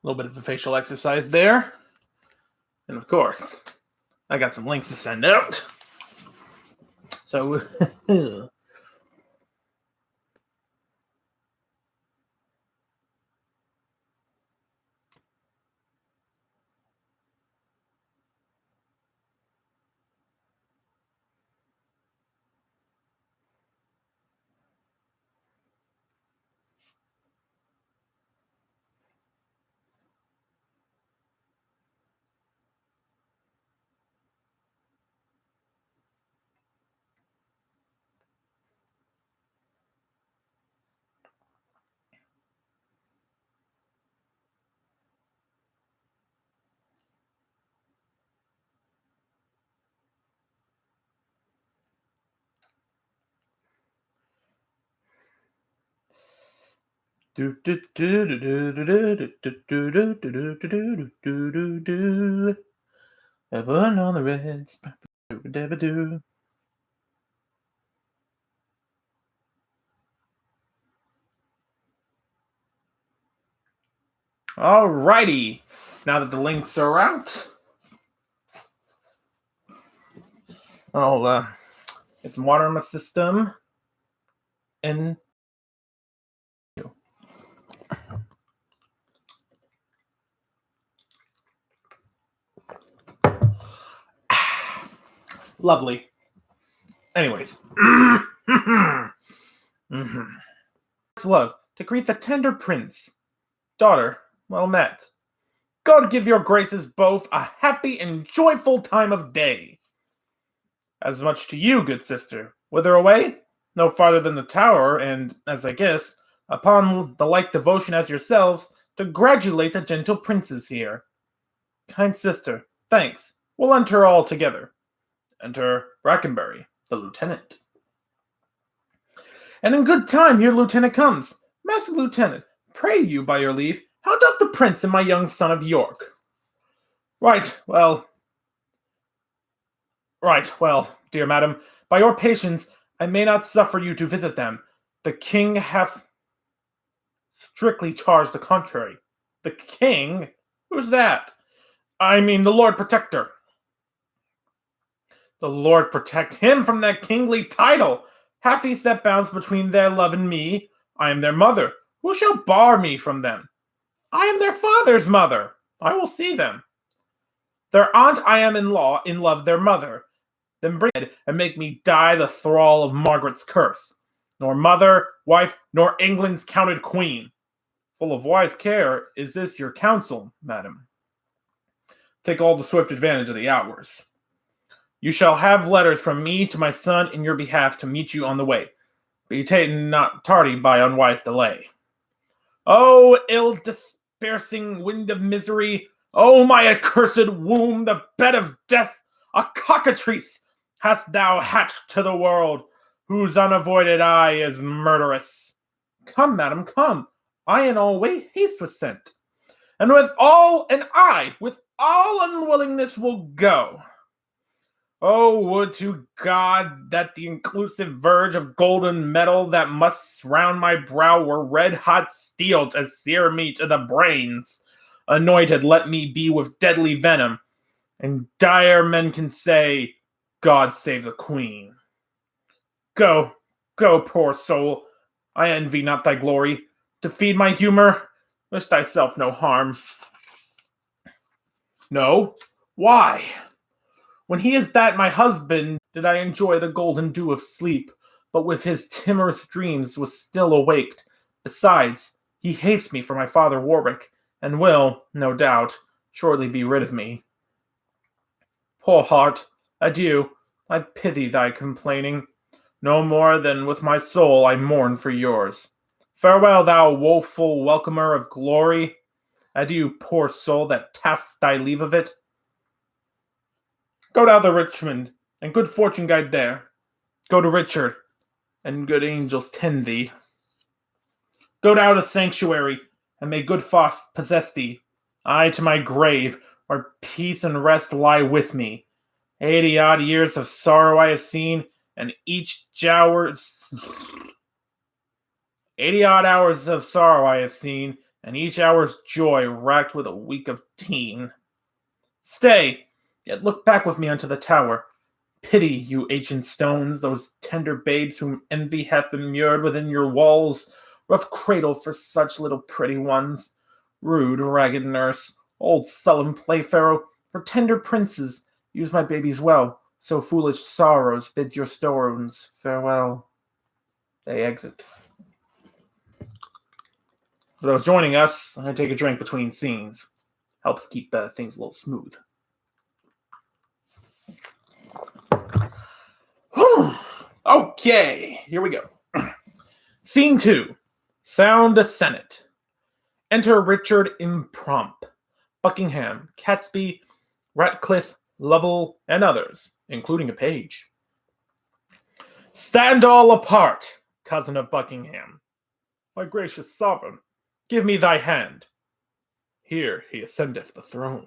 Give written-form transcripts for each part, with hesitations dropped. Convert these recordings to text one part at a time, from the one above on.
little bit of a facial exercise there. And of course, I got some links to send out. So, everyone on the Reds. Alrighty, now that the links are out, I'll get some water in my system and lovely. Anyways, love to greet the tender prince. Daughter, well met. God give your graces both a happy and joyful time of day. As much to you, good sister. Whither away? No farther than the tower, and, as I guess, upon the like devotion as yourselves, to gratulate the gentle princes here. Kind sister, thanks. We'll enter all together. Enter Brackenbury, the lieutenant. And in good time your lieutenant comes. Master Lieutenant, pray you, by your leave, how doth the prince and my young son of York? Right, well, dear madam, by your patience, I may not suffer you to visit them. The king hath strictly charged the contrary. The king? Who's that? I mean the Lord Protector. The Lord protect him from that kingly title. Hath he set bounds between their love and me? I am their mother. Who shall bar me from them? I am their father's mother. I will see them. Their aunt I am in law, in love their mother. Then bring it and make me die the thrall of Margaret's curse. Nor mother, wife, nor England's counted queen. Full of wise care is this your counsel, madam. Take all the swift advantage of the hours. You shall have letters from me to my son in your behalf to meet you on the way. Be ta'en not tardy by unwise delay. O ill-dispersing wind of misery, O my accursed womb, the bed of death, a cockatrice hast thou hatched to the world, whose unavoided eye is murderous. Come, madam, come, I in all way haste was sent, and with all unwillingness will go. Oh, would to God that the inclusive verge of golden metal that must surround my brow were red-hot steel to sear me to the brains. Anointed let me be with deadly venom, and dire men can say, God save the Queen. Go, go, poor soul, I envy not thy glory. To feed my humor, wish thyself no harm. No, why? When he is that my husband, did I enjoy the golden dew of sleep, but with his timorous dreams was still awaked. Besides, he hates me for my father Warwick, and will, no doubt, shortly be rid of me. Poor heart, adieu, I pity thy complaining. No more than with my soul I mourn for yours. Farewell, thou woeful welcomer of glory. Adieu, poor soul that task'st thy leave of it. Go down to Richmond, and good fortune guide there. Go to Richard, and good angels tend thee. Go down to sanctuary, and may good Faust possess thee. I to my grave, where peace and rest lie with me. 80-odd years of sorrow I have seen, and 80-odd hours of sorrow I have seen, and each hour's joy racked with a week of teen. Stay, yet look back with me unto the tower. Pity, you ancient stones, those tender babes whom envy hath immured within your walls. Rough cradle for such little pretty ones. Rude, ragged nurse, old sullen playfellow, for tender princes, use my babies well. So foolish sorrows bids your storerooms farewell. They exit. For those joining us, I take a drink between scenes. Helps keep things a little smooth. Okay, here we go. Scene 2. Sound Senate. Enter Richard Imprompt, Buckingham, Catesby, Ratcliffe, Lovell, and others, including a page. Stand all apart, cousin of Buckingham. My gracious sovereign, give me thy hand. Here he ascendeth the throne.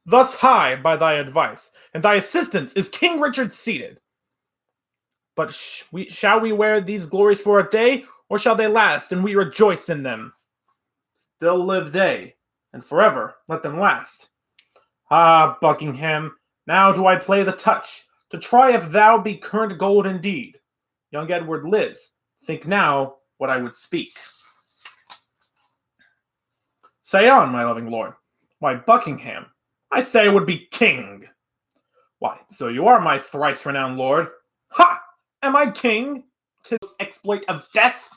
Thus high by thy advice, and thy assistance is King Richard seated. But shall we wear these glories for a day, or shall they last, and we rejoice in them? Still live they, and forever let them last. Ah, Buckingham, now do I play the touch, to try if thou be current gold indeed. Young Edward lives, think now what I would speak. Say on, my loving lord. Why, Buckingham, I say I would be king. Why, so you are, my thrice-renowned lord. Ha! Am I king? 'Tis exploit of death.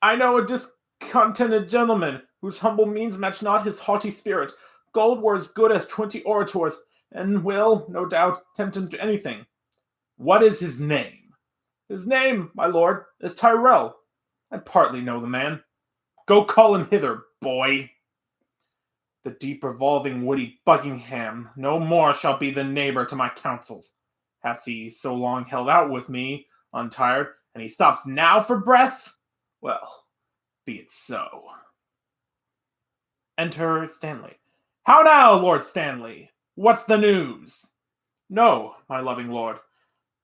I know a discontented gentleman, whose humble means match not his haughty spirit. Gold were as good as 20 orators, and will, no doubt, tempt him to anything. What is his name? His name, my lord, is Tyrrell. I partly know the man. Go call him hither, boy. The deep revolving witty Buckingham no more shall be the neighbor to my counsels. Hath he so long held out with me, untired, and he stops now for breath? Well, be it so. Enter Stanley. How now, Lord Stanley? What's the news? No, my loving lord.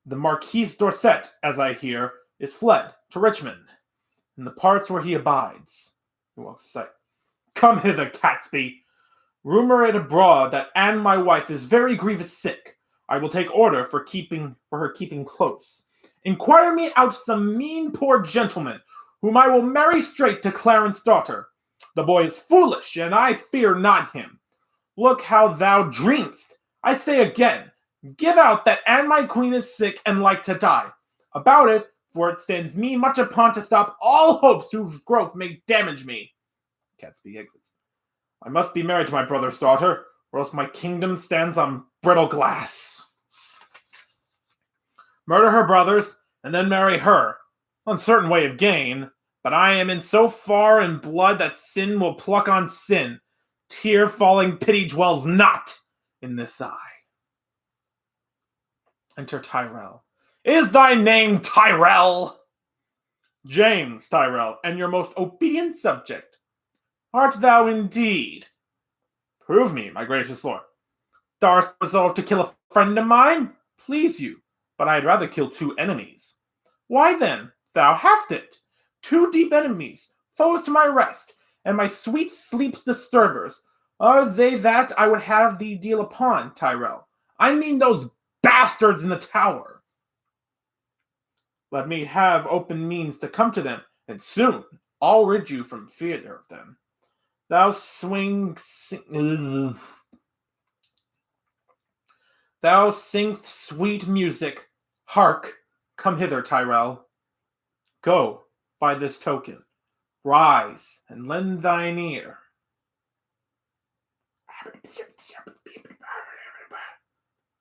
The Marquis Dorset, as I hear, is fled to Richmond, in the parts where he abides. He walks aside. Come hither, Catesby. Rumor it abroad that Anne, my wife, is very grievous sick. I will take order for her keeping close. Inquire me out some mean poor gentleman, whom I will marry straight to Clarence' daughter. The boy is foolish, and I fear not him. Look how thou dream'st. I say again, give out that Anne my queen is sick and like to die. About it, for it stands me much upon to stop all hopes whose growth may damage me. Catesby exits. I must be married to my brother's daughter, or else my kingdom stands on brittle glass. Murder her brothers, and then marry her. Uncertain way of gain, but I am in so far in blood that sin will pluck on sin. Tear-falling pity dwells not in this eye. Enter Tyrrell. Is thy name Tyrrell? James Tyrrell, and your most obedient subject. Art thou indeed? Prove me, my gracious lord. Darst resolve to kill a friend of mine? Please you, but I had rather kill 2 enemies. Why then, thou hast it. 2 deep enemies, foes to my rest, and my sweet sleep's disturbers. Are they that I would have thee deal upon, Tyrrell? I mean those bastards in the tower. Let me have open means to come to them, and soon I'll rid you from fear of them. Thou sing'st sweet music. Hark, come hither, Tyrrell. Go, by this token. Rise, and lend thine ear.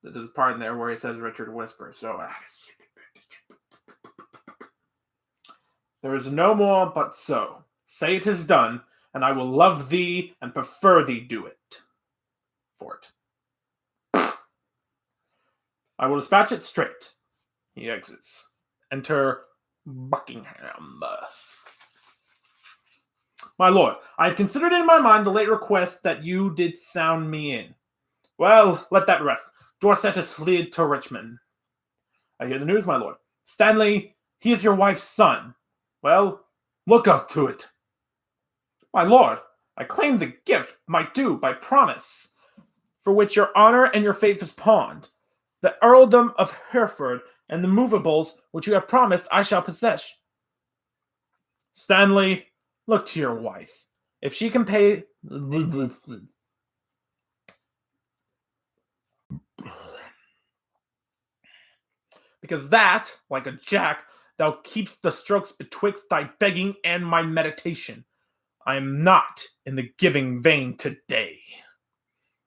There's a part in there where he says Richard whispers, so... There is no more but so. Say it is done, and I will love thee and prefer thee do it. For it. I will dispatch it straight. He exits. Enter Buckingham. My lord, I have considered in my mind the late request that you did sound me in. Well, let that rest. Dorset is fled to Richmond. I hear the news, my lord. Stanley, he is your wife's son. Well, look up to it. My lord, I claim the gift, my due, by promise, for which your honor and your faith is pawned. The earldom of Hereford and the movables which you have promised I shall possess. Stanley, look to your wife. If she can pay... Because that, like a jack, thou keeps the strokes betwixt thy begging and my meditation. I am not in the giving vein today.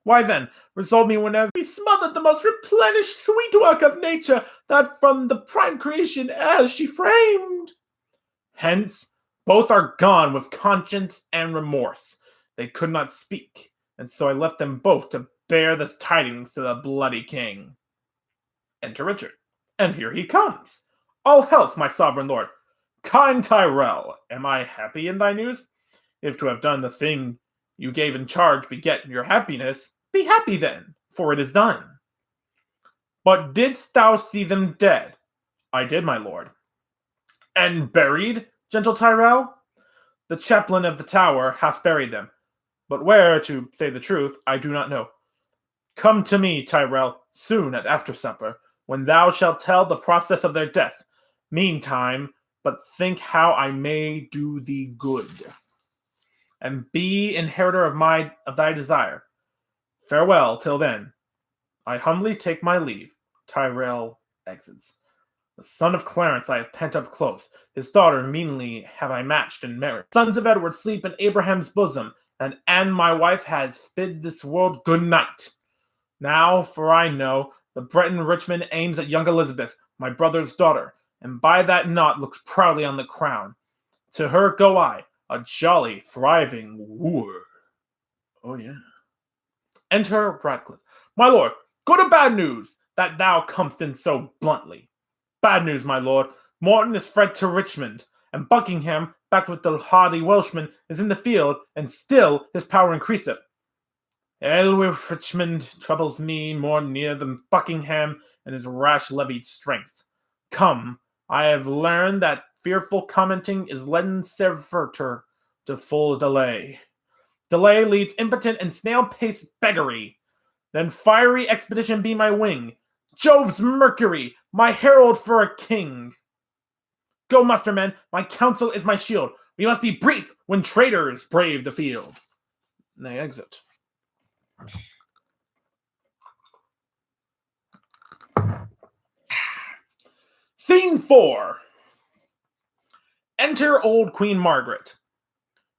Why then, resolve me whenever be smothered the most replenished sweet work of nature, that from the prime creation as she framed. Hence, both are gone with conscience and remorse. They could not speak, and so I left them both to bear the tidings to the bloody king. Enter Richard. And here he comes. All health, my sovereign lord. Kind Tyrell, am I happy in thy news? If to have done the thing you gave in charge beget your happiness, be happy then, for it is done. But didst thou see them dead? I did, my lord. And buried, gentle Tyrell? The chaplain of the tower hath buried them, but where, to say the truth, I do not know. Come to me, Tyrell, soon at after supper, when thou shalt tell the process of their death. Meantime, but think how I may do thee good, and be inheritor of thy desire. Farewell till then. I humbly take my leave. Tyrell exits. The son of Clarence I have pent up close. His daughter meanly have I matched in marriage. Sons of Edward sleep in Abraham's bosom, and Anne my wife has bid this world good night. Now, for I know, the Breton Richmond aims at young Elizabeth, my brother's daughter, and by that knot looks proudly on the crown. To her go I, a jolly, thriving wooer. Oh, yeah. Enter Ratcliffe. My lord, good or bad news, that thou comest in so bluntly? Bad news, my lord. Morton is fled to Richmond, and Buckingham, back with the hardy Welshman, is in the field, and still his power increaseth. With Richmond troubles me more near than Buckingham and his rash levied strength. Come, I have learned that fearful commenting is leaden servitor to full delay. Delay leads impotent and snail-paced beggary. Then fiery expedition be my wing, Jove's Mercury, my herald for a king. Go, mustermen, my counsel is my shield. We must be brief when traitors brave the field. And they exit. Scene 4. Enter old Queen Margaret.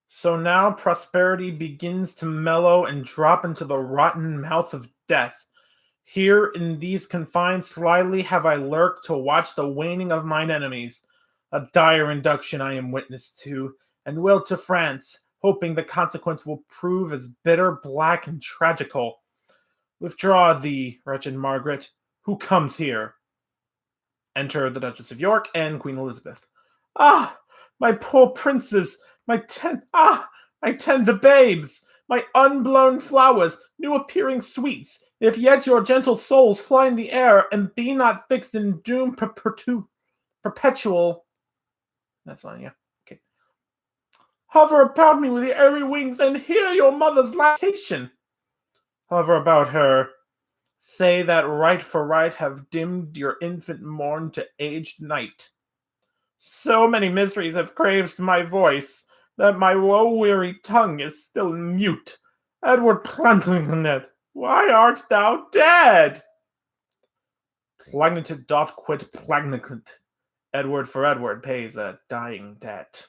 So now prosperity begins to mellow and drop into the rotten mouth of death. Here in these confines slyly have I lurked to watch the waning of mine enemies. A dire induction I am witness to, and will to France, hoping the consequence will prove as bitter, black, and tragical. Withdraw thee, wretched Margaret. Who comes here? Enter the Duchess of York and Queen Elizabeth. Ah, my poor princes, my tender babes, my unblown flowers, new appearing sweets, if yet your gentle souls fly in the air and be not fixed in doom perpetual. That's fine, yeah. Okay. Hover about me with your airy wings and hear your mother's lamentation. Hover about her. Say that right for right have dimmed your infant morn to aged night. So many miseries have craved my voice, that my woe-weary tongue is still mute. Edward Plantagenet, why art thou dead? Plagnated doth quit Plagnated. Edward for Edward pays a dying debt.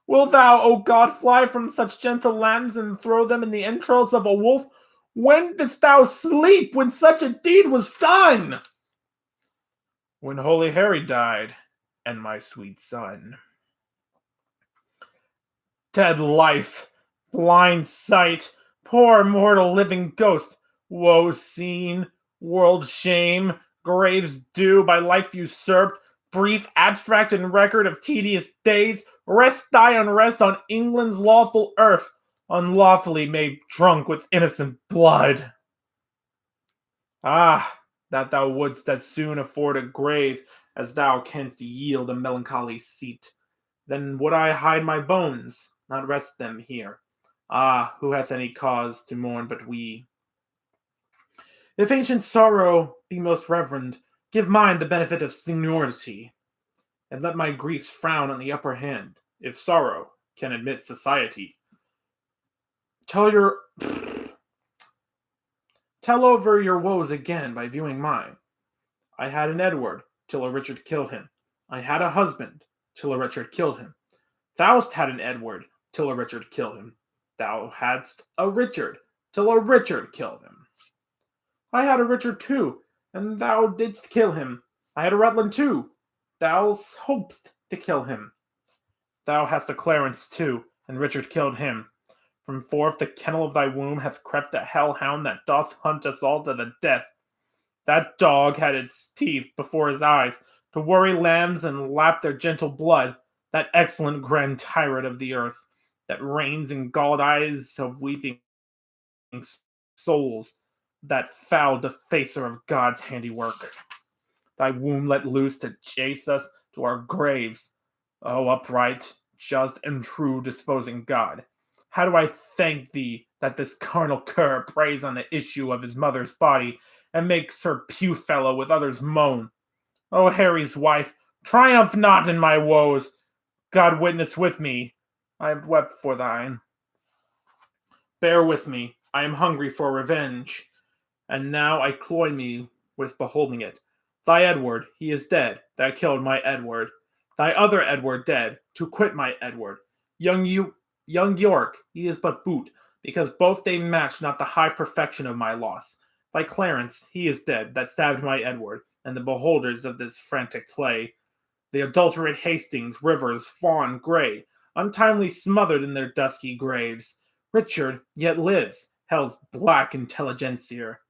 Wilt thou, O God, fly from such gentle lands and throw them in the entrails of a wolf? When didst thou sleep when such a deed was done? When Holy Harry died, and my sweet son. Dead life, blind sight, poor mortal living ghost, woe seen, world shame, graves due by life usurped, brief abstract and record of tedious days, rest thy unrest on England's lawful earth, unlawfully made drunk with innocent blood. Ah, that thou wouldst as soon afford a grave as thou canst yield a melancholy seat. Then would I hide my bones, not rest them here. Ah, who hath any cause to mourn but we? If ancient sorrow be most reverend, give mine the benefit of seniority, and let my griefs frown on the upper hand, if sorrow can admit society. Tell your Tell over your woes again by viewing mine. I had an Edward, till a Richard killed him. I had a husband, till a Richard killed him. Thou'st had an Edward, till a Richard killed him. Thou hadst a Richard, till a Richard killed him. I had a Richard too, and thou didst kill him. I had a Rutland too. Thou hopedst to kill him. Thou hast a Clarence too, and Richard killed him. From forth the kennel of thy womb hath crept a hellhound that doth hunt us all to the death. That dog had its teeth before his eyes to worry lambs and lap their gentle blood. That excellent grand tyrant of the earth, that reigns in galled eyes of weeping souls, that foul defacer of God's handiwork. Thy womb let loose to chase us to our graves. O upright, just, and true disposing God, how do I thank thee that this carnal cur preys on the issue of his mother's body, and makes her pew fellow with others moan. O Harry's wife, triumph not in my woes. God witness with me, I have wept for thine. Bear with me, I am hungry for revenge, and now I cloy me with beholding it. Thy Edward, he is dead, that killed my Edward. Thy other Edward dead, to quit my Edward. Young York, he is but boot, because both they match not the high perfection of my loss. Thy Clarence, he is dead, that stabbed my Edward, and the beholders of this frantic play. The adulterate Hastings, Rivers, Fawn, Grey, untimely smothered in their dusky graves. Richard yet lives, hell's black intelligencer.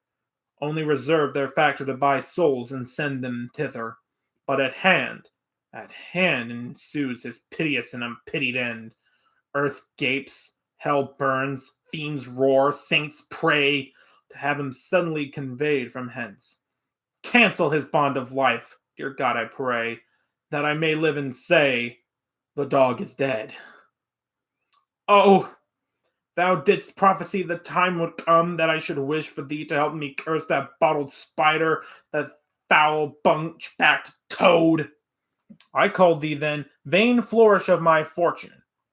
Only reserve their factor to buy souls and send them thither. But at hand ensues his piteous and unpitied end. Earth gapes, hell burns, fiends roar, saints pray to have him suddenly conveyed from hence. Cancel his bond of life, dear God, I pray, that I may live and say, the dog is dead. Oh, thou didst prophesy the time would come that I should wish for thee to help me curse that bottled spider, that foul bunch-backed toad. I called thee then vain flourish of my fortune.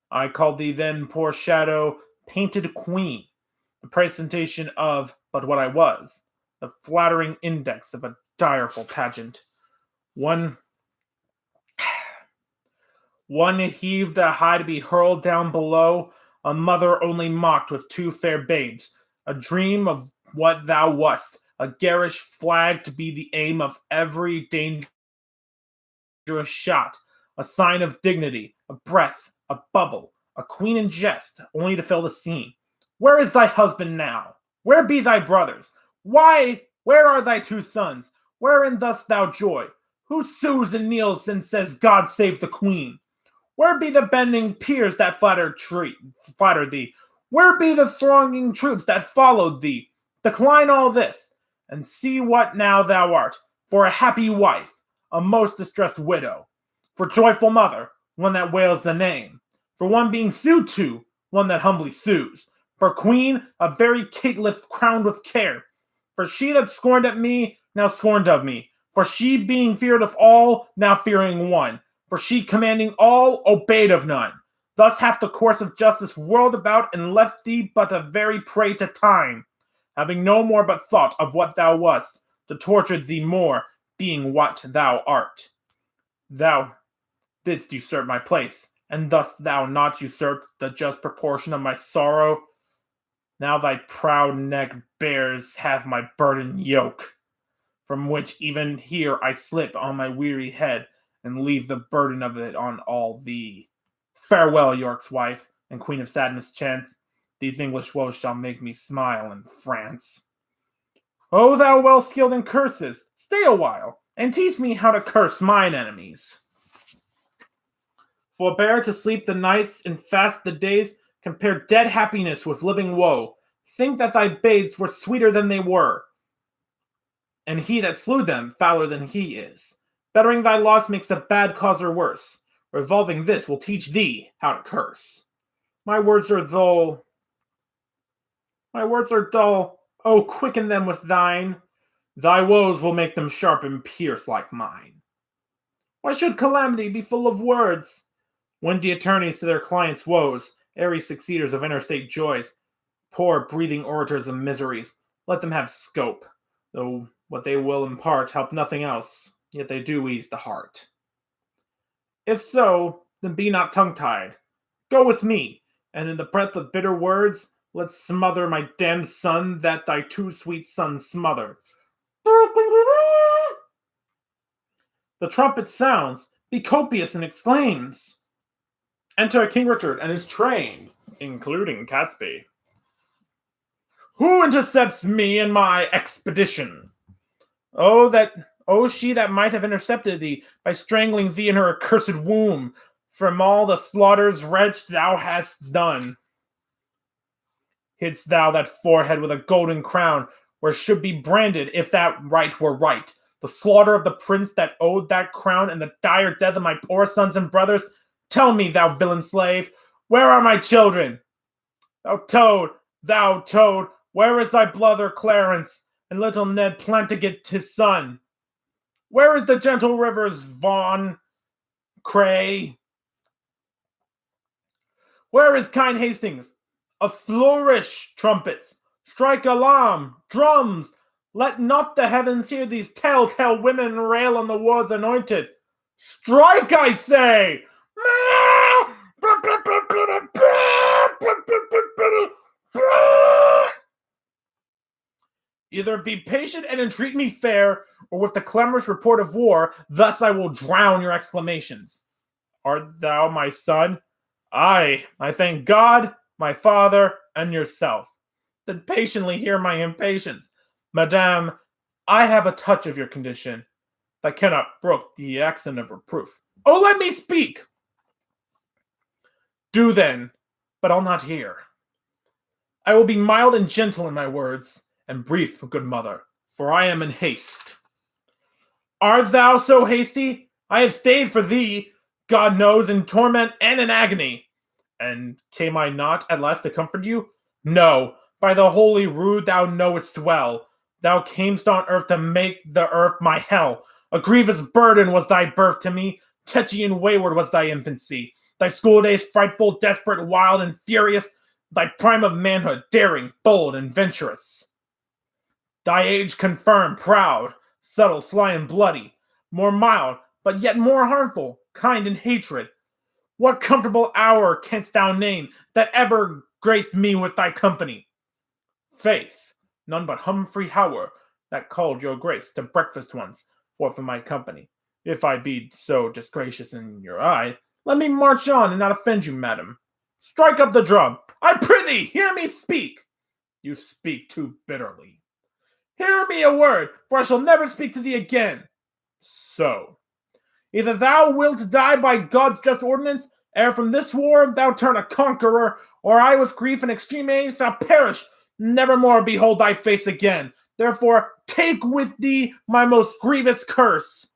I called thee then, poor shadow, painted queen, the presentation of but what I was, the flattering index of a direful pageant. One heaved a high to be hurled down below, a mother only mocked with two fair babes, a dream of what thou wast, a garish flag to be the aim of every dangerous shot, a sign of dignity, a breath, a bubble, a queen in jest, only to fill the scene. Where is thy husband now? Where be thy brothers? Why, where are thy two sons? Wherein dost thou joy? Who sues and kneels and says, God save the queen? Where be the bending peers that flatter thee? Where be the thronging troops that followed thee? Decline all this, and see what now thou art, for a happy wife, a most distressed widow, for joyful mother, one that wails the name, for one being sued to, one that humbly sues, for queen, a very caitiff crowned with care, for she that scorned at me, now scorned of me, for she being feared of all, now fearing one, for she commanding all, obeyed of none. Thus hath the course of justice whirled about and left thee but a very prey to time, having no more but thought of what thou wast, to torture thee more, being what thou art. Thou didst usurp my place, and dost thou not usurp the just proportion of my sorrow? Now thy proud neck bears half my burden yoke, from which even here I slip on my weary head, and leave the burden of it on all thee. Farewell, York's wife, and queen of sad mischance. These English woes shall make me smile in France. O thou well skilled in curses, stay a while, and teach me how to curse mine enemies. Forbear to sleep the nights and fast the days, compare dead happiness with living woe. Think that thy babes were sweeter than they were, and he that slew them fouler than he is. Bettering thy loss makes the bad causer worse. Revolving this will teach thee how to curse. My words are dull. My words are dull. Oh, quicken them with thine. Thy woes will make them sharp and pierce like mine. Why should calamity be full of words? Windy attorneys to their clients' woes, airy succeeders of interstate joys, poor breathing orators of miseries, let them have scope, though what they will impart help nothing else, yet they do ease the heart. If so, then be not tongue-tied. Go with me, and in the breath of bitter words, let's smother my damned son that thy too sweet son smother. The trumpet sounds, be copious and exclaims. Enter King Richard and his train, including Catesby. Who intercepts me in my expedition? Oh, she that might have intercepted thee by strangling thee in her accursed womb, from all the slaughters wretched thou hast done. Hidst thou that forehead with a golden crown, where should be branded, if that right were right, the slaughter of the prince that owed that crown, and the dire death of my poor sons and brothers? Tell me, thou villain slave, where are my children? Thou toad, where is thy brother Clarence, and little Ned Plantaget his son? Where is the gentle rivers Vaughan, Cray? Where is kind Hastings? A flourish, trumpets! Strike alarm, drums! Let not the heavens hear these telltale women rail on the war's anointed. Strike, I say! Either be patient and entreat me fair, or with the clamorous report of war, thus I will drown your exclamations. Art thou my son? Aye, I thank God, my father, and yourself. Then patiently hear my impatience. Madame, I have a touch of your condition that cannot brook the accent of reproof. Oh, let me speak! Do then, but I'll not hear. I will be mild and gentle in my words, and brief, good mother, for I am in haste. Art thou so hasty? I have stayed for thee, God knows, in torment and in agony. And came I not at last to comfort you? No, by the holy rood thou knowest well. Thou camest on earth to make the earth my hell. A grievous burden was thy birth to me. Tetchy and wayward was thy infancy. Thy school days frightful, desperate, wild, and furious. Thy prime of manhood, daring, bold, and venturous. Thy age confirmed, proud, subtle, sly, and bloody. More mild, but yet more harmful, kind in hatred. What comfortable hour canst thou name that ever graced me with thy company? Faith, none but Humphrey Howard, that called your grace to breakfast once, forth of my company. If I be so disgracious in your eye, let me march on and not offend you, madam. Strike up the drum. I prithee, hear me speak. You speak too bitterly. Hear me a word, for I shall never speak to thee again. So, either thou wilt die by God's just ordinance, ere from this war thou turn a conqueror, or I with grief and extreme age shall perish, never more behold thy face again. Therefore, take with thee my most grievous curse,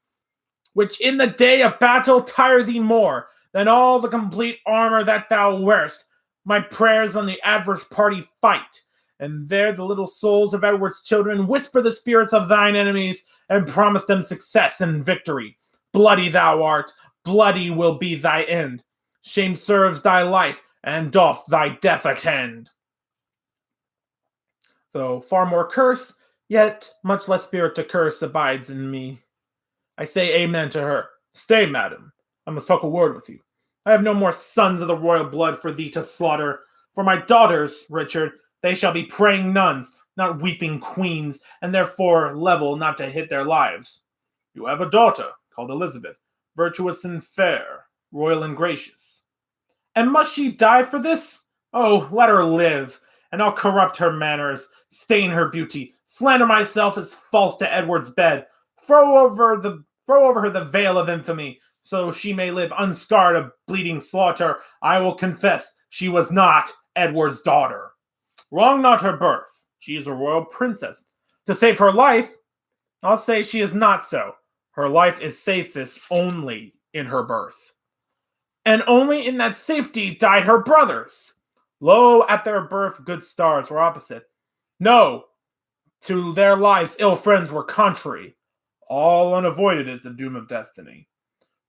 which in the day of battle tire thee more than all the complete armor that thou wearest. My prayers on the adverse party fight, and there the little souls of Edward's children whisper the spirits of thine enemies and promise them success and victory. Bloody thou art, bloody will be thy end. Shame serves thy life, and doth thy death attend. Though far more curse, yet much less spirit to curse abides in me. I say amen to her. Stay, madam, I must talk a word with you. I have no more sons of the royal blood for thee to slaughter. For my daughters, Richard, they shall be praying nuns, not weeping queens, and therefore level not to hit their lives. You have a daughter, called Elizabeth, virtuous and fair, royal and gracious. And must she die for this? Oh, let her live, and I'll corrupt her manners, stain her beauty, slander myself as false to Edward's bed, throw over her the veil of infamy, so she may live unscarred of bleeding slaughter. I will confess she was not Edward's daughter. Wrong not her birth. She is a royal princess. To save her life, I'll say she is not so. Her life is safest only in her birth. And only in that safety died her brothers. Lo, at their birth good stars were opposite. No, to their lives ill friends were contrary. All unavoided is the doom of destiny.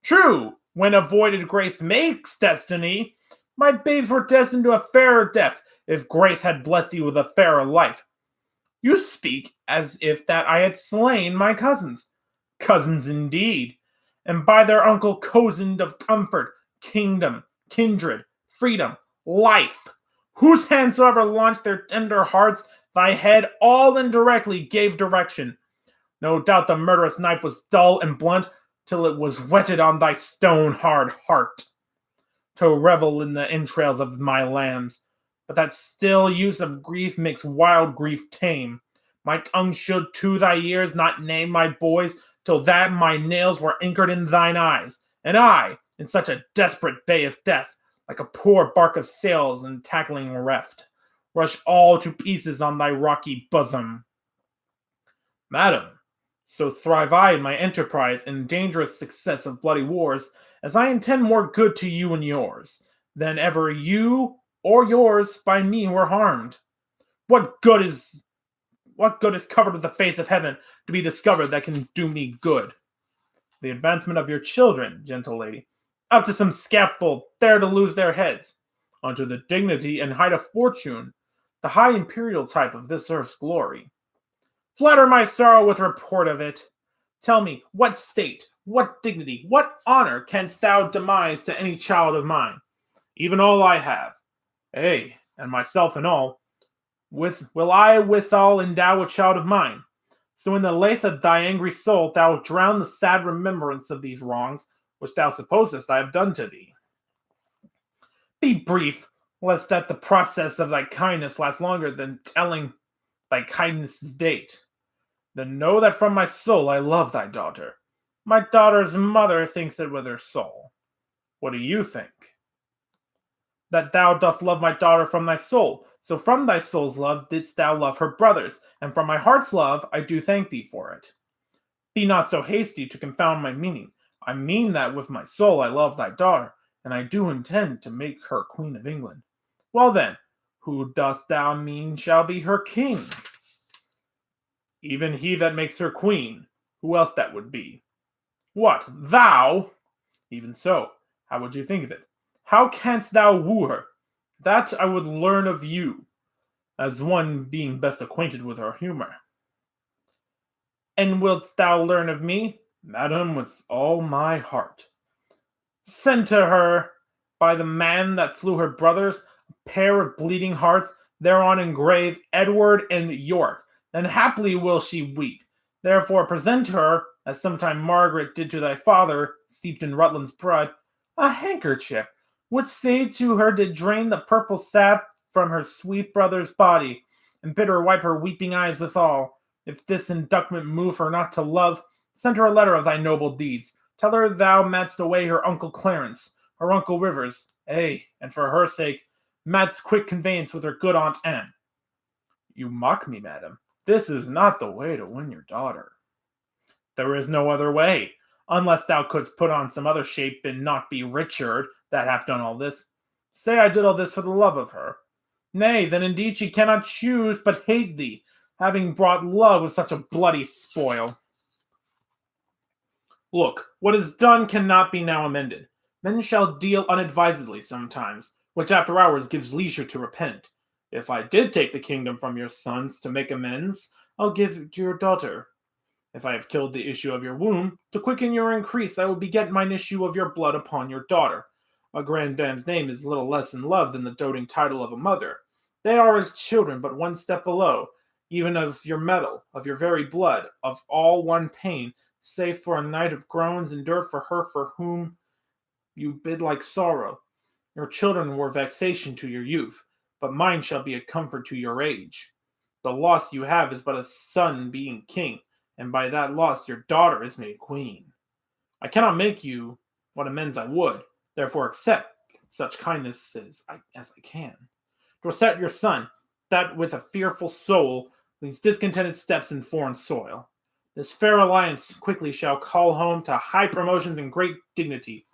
True, when avoided grace makes destiny, my babes were destined to a fairer death if grace had blessed thee with a fairer life. You speak as if that I had slain my cousins. Cousins indeed, and by their uncle cozened of comfort, kingdom, kindred, freedom, life. Whose hands soever launched their tender hearts, thy head all indirectly gave direction. No doubt the murderous knife was dull and blunt, till it was whetted on thy stone-hard heart, to revel in the entrails of my lambs. But that still use of grief makes wild grief tame. My tongue should to thy ears not name my boys, till that my nails were anchored in thine eyes, and I, in such a desperate bay of death, like a poor bark of sails and tackling reft, rush all to pieces on thy rocky bosom. Madam, so thrive I in my enterprise and dangerous success of bloody wars, as I intend more good to you and yours, than ever you or yours by me were harmed. What good is covered with the face of heaven to be discovered that can do me good? The advancement of your children, gentle lady, up to some scaffold, there to lose their heads, unto the dignity and height of fortune, the high imperial type of this earth's glory. Flatter my sorrow with report of it. Tell me, what state, what dignity, what honor canst thou demise to any child of mine? Even all I have, ay, and myself and all, will I withal endow a child of mine. So in the lathe of thy angry soul thou drown the sad remembrance of these wrongs which thou supposest I have done to thee. Be brief, lest that the process of thy kindness last longer than telling thy kindness's date. Then know that from my soul I love thy daughter. My daughter's mother thinks it with her soul. What do you think? That thou dost love my daughter from thy soul. So from thy soul's love didst thou love her brothers, and from my heart's love I do thank thee for it. Be not so hasty to confound my meaning. I mean that with my soul I love thy daughter, and I do intend to make her Queen of England. Well then, who dost thou mean shall be her king? Even he that makes her queen. Who else that would be? What, thou? Even so, how would you think of it? How canst thou woo her? That I would learn of you, as one being best acquainted with her humor. And wilt thou learn of me? Madam, with all my heart. Send to her, by the man that slew her brothers, a pair of bleeding hearts, thereon engraved Edward and York. Then haply will she weep. Therefore present her, as sometime Margaret did to thy father, steeped in Rutland's blood, a handkerchief, which say to her did drain the purple sap from her sweet brother's body, and bid her wipe her weeping eyes withal. If this inducement move her not to love, send her a letter of thy noble deeds. Tell her thou madst away her uncle Clarence, her uncle Rivers, ay, and for her sake, madst quick conveyance with her good Aunt Anne. You mock me, madam. This is not the way to win your daughter. There is no other way, unless thou couldst put on some other shape and not be Richard that hath done all this. Say I did all this for the love of her. Nay, then indeed she cannot choose but hate thee, having brought love with such a bloody spoil. Look, what is done cannot be now amended. Men shall deal unadvisedly sometimes, which after hours gives leisure to repent. If I did take the kingdom from your sons to make amends, I'll give it to your daughter. If I have killed the issue of your womb, to quicken your increase, I will beget mine issue of your blood upon your daughter. A grandam's name is little less in love than the doting title of a mother. They are as children, but one step below, even of your metal, of your very blood, of all one pain, save for a night of groans endured for her for whom you bid like sorrow. Your children were vexation to your youth, but mine shall be a comfort to your age. The loss you have is but a son being king, and by that loss your daughter is made queen. I cannot make you what amends I would, therefore accept such kindness as I can. To set your son, that with a fearful soul leads discontented steps in foreign soil. This fair alliance quickly shall call home to high promotions and great dignity.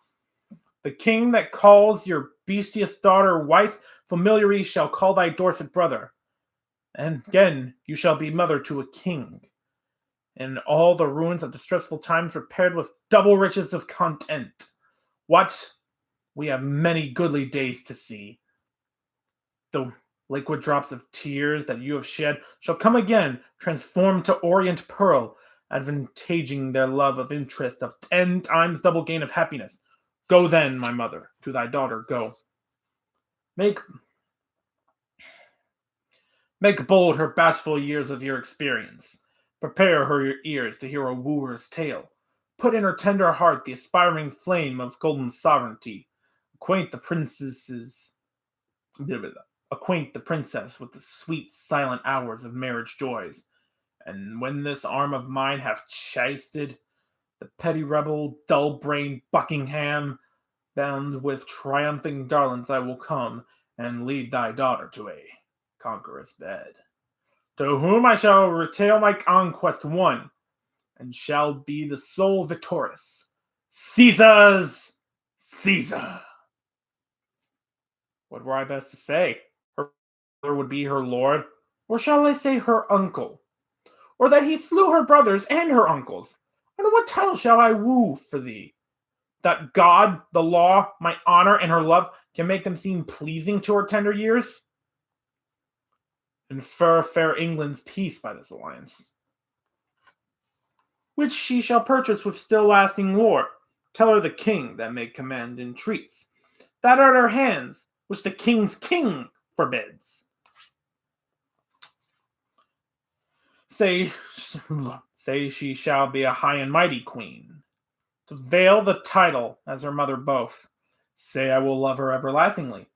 The king that calls your bestious daughter wife familiarly shall call thy Dorset brother. And again you shall be mother to a king. And all the ruins of distressful times repaired with double riches of content. What? We have many goodly days to see. The liquid drops of tears that you have shed shall come again, transformed to orient pearl, advantaging their love of interest of 10 times double gain of happiness. Go then, my mother, to thy daughter, go. Make bold her bashful years of your experience. Prepare her ears to hear a wooer's tale. Put in her tender heart the aspiring flame of golden sovereignty. Acquaint the princess with the sweet silent hours of marriage joys. And when this arm of mine hath chastised the petty rebel, dull-brained Buckingham, bound with triumphant garlands I will come and lead thy daughter to a conqueror's bed, to whom I shall retail my conquest won, and shall be the sole victorious. Caesar's Caesar. What were I best to say? Her brother would be her lord, or shall I say her uncle? Or that he slew her brothers and her uncles? Under what title shall I woo for thee? That God, the law, my honor, and her love can make them seem pleasing to her tender years? Infer fair England's peace by this alliance, which she shall purchase with still lasting war. Tell her the king that may command entreats, that are her hands, which the king's king forbids. Say she shall be a high and mighty queen, to veil the title as her mother both. Say I will love her everlastingly.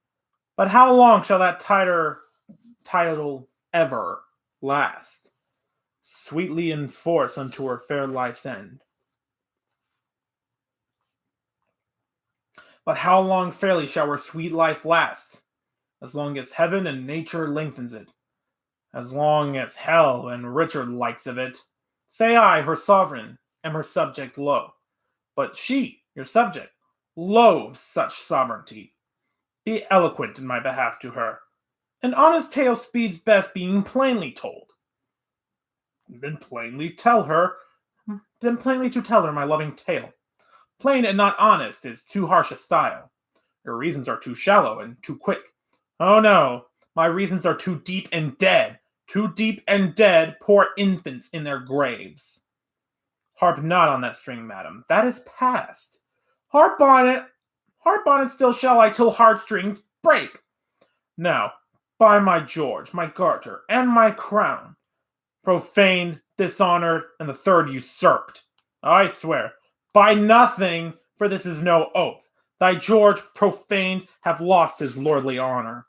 But how long shall that title ever last? Sweetly enforce unto her fair life's end. But how long fairly shall her sweet life last? As long as heaven and nature lengthens it. As long as hell and Richard likes of it. Say I, her sovereign, am her subject low. But she, your subject, loathes such sovereignty. Be eloquent in my behalf to her. An honest tale speeds best being plainly told. Then plainly to tell her my loving tale. Plain and not honest is too harsh a style. Your reasons are too shallow and too quick. Oh no, my reasons are too deep and dead. Too deep and dead, poor infants in their graves. Harp not on that string, madam. That is past. Harp on it still shall I till heartstrings break. Now, by my George, my garter, and my crown, profaned, dishonored, and the third usurped. I swear, by nothing, for this is no oath. Thy George, profaned, have lost his lordly honor.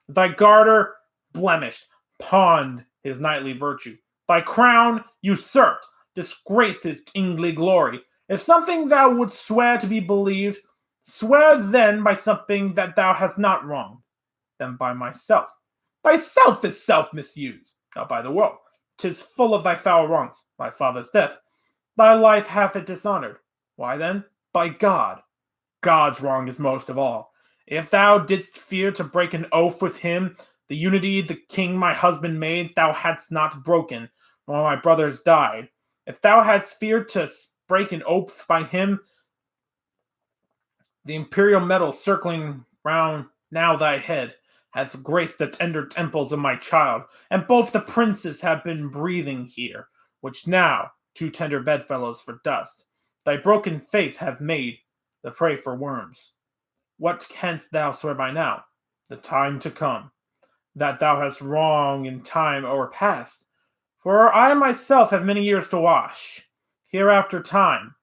Thy garter, blemished, pawned his knightly virtue. Thy crown, usurped, disgraced his kingly glory. If something thou wouldst swear to be believed, swear then by something that thou hast not wronged, then by myself. Thyself is self-misused, not by the world. 'Tis full of thy foul wrongs, thy father's death. Thy life hath it dishonored. Why then? By God. God's wrong is most of all. If thou didst fear to break an oath with him, the unity the king my husband made, thou hadst not broken, nor my brothers died. If thou hadst feared to break an oath by him, the imperial metal circling round now thy head hath graced the tender temples of my child, and both the princes have been breathing here, which now, two tender bedfellows for dust, thy broken faith have made the prey for worms. What canst thou swear by now? The time to come, that thou hast wrong in time o'erpast. For I myself have many years to wash, hereafter time,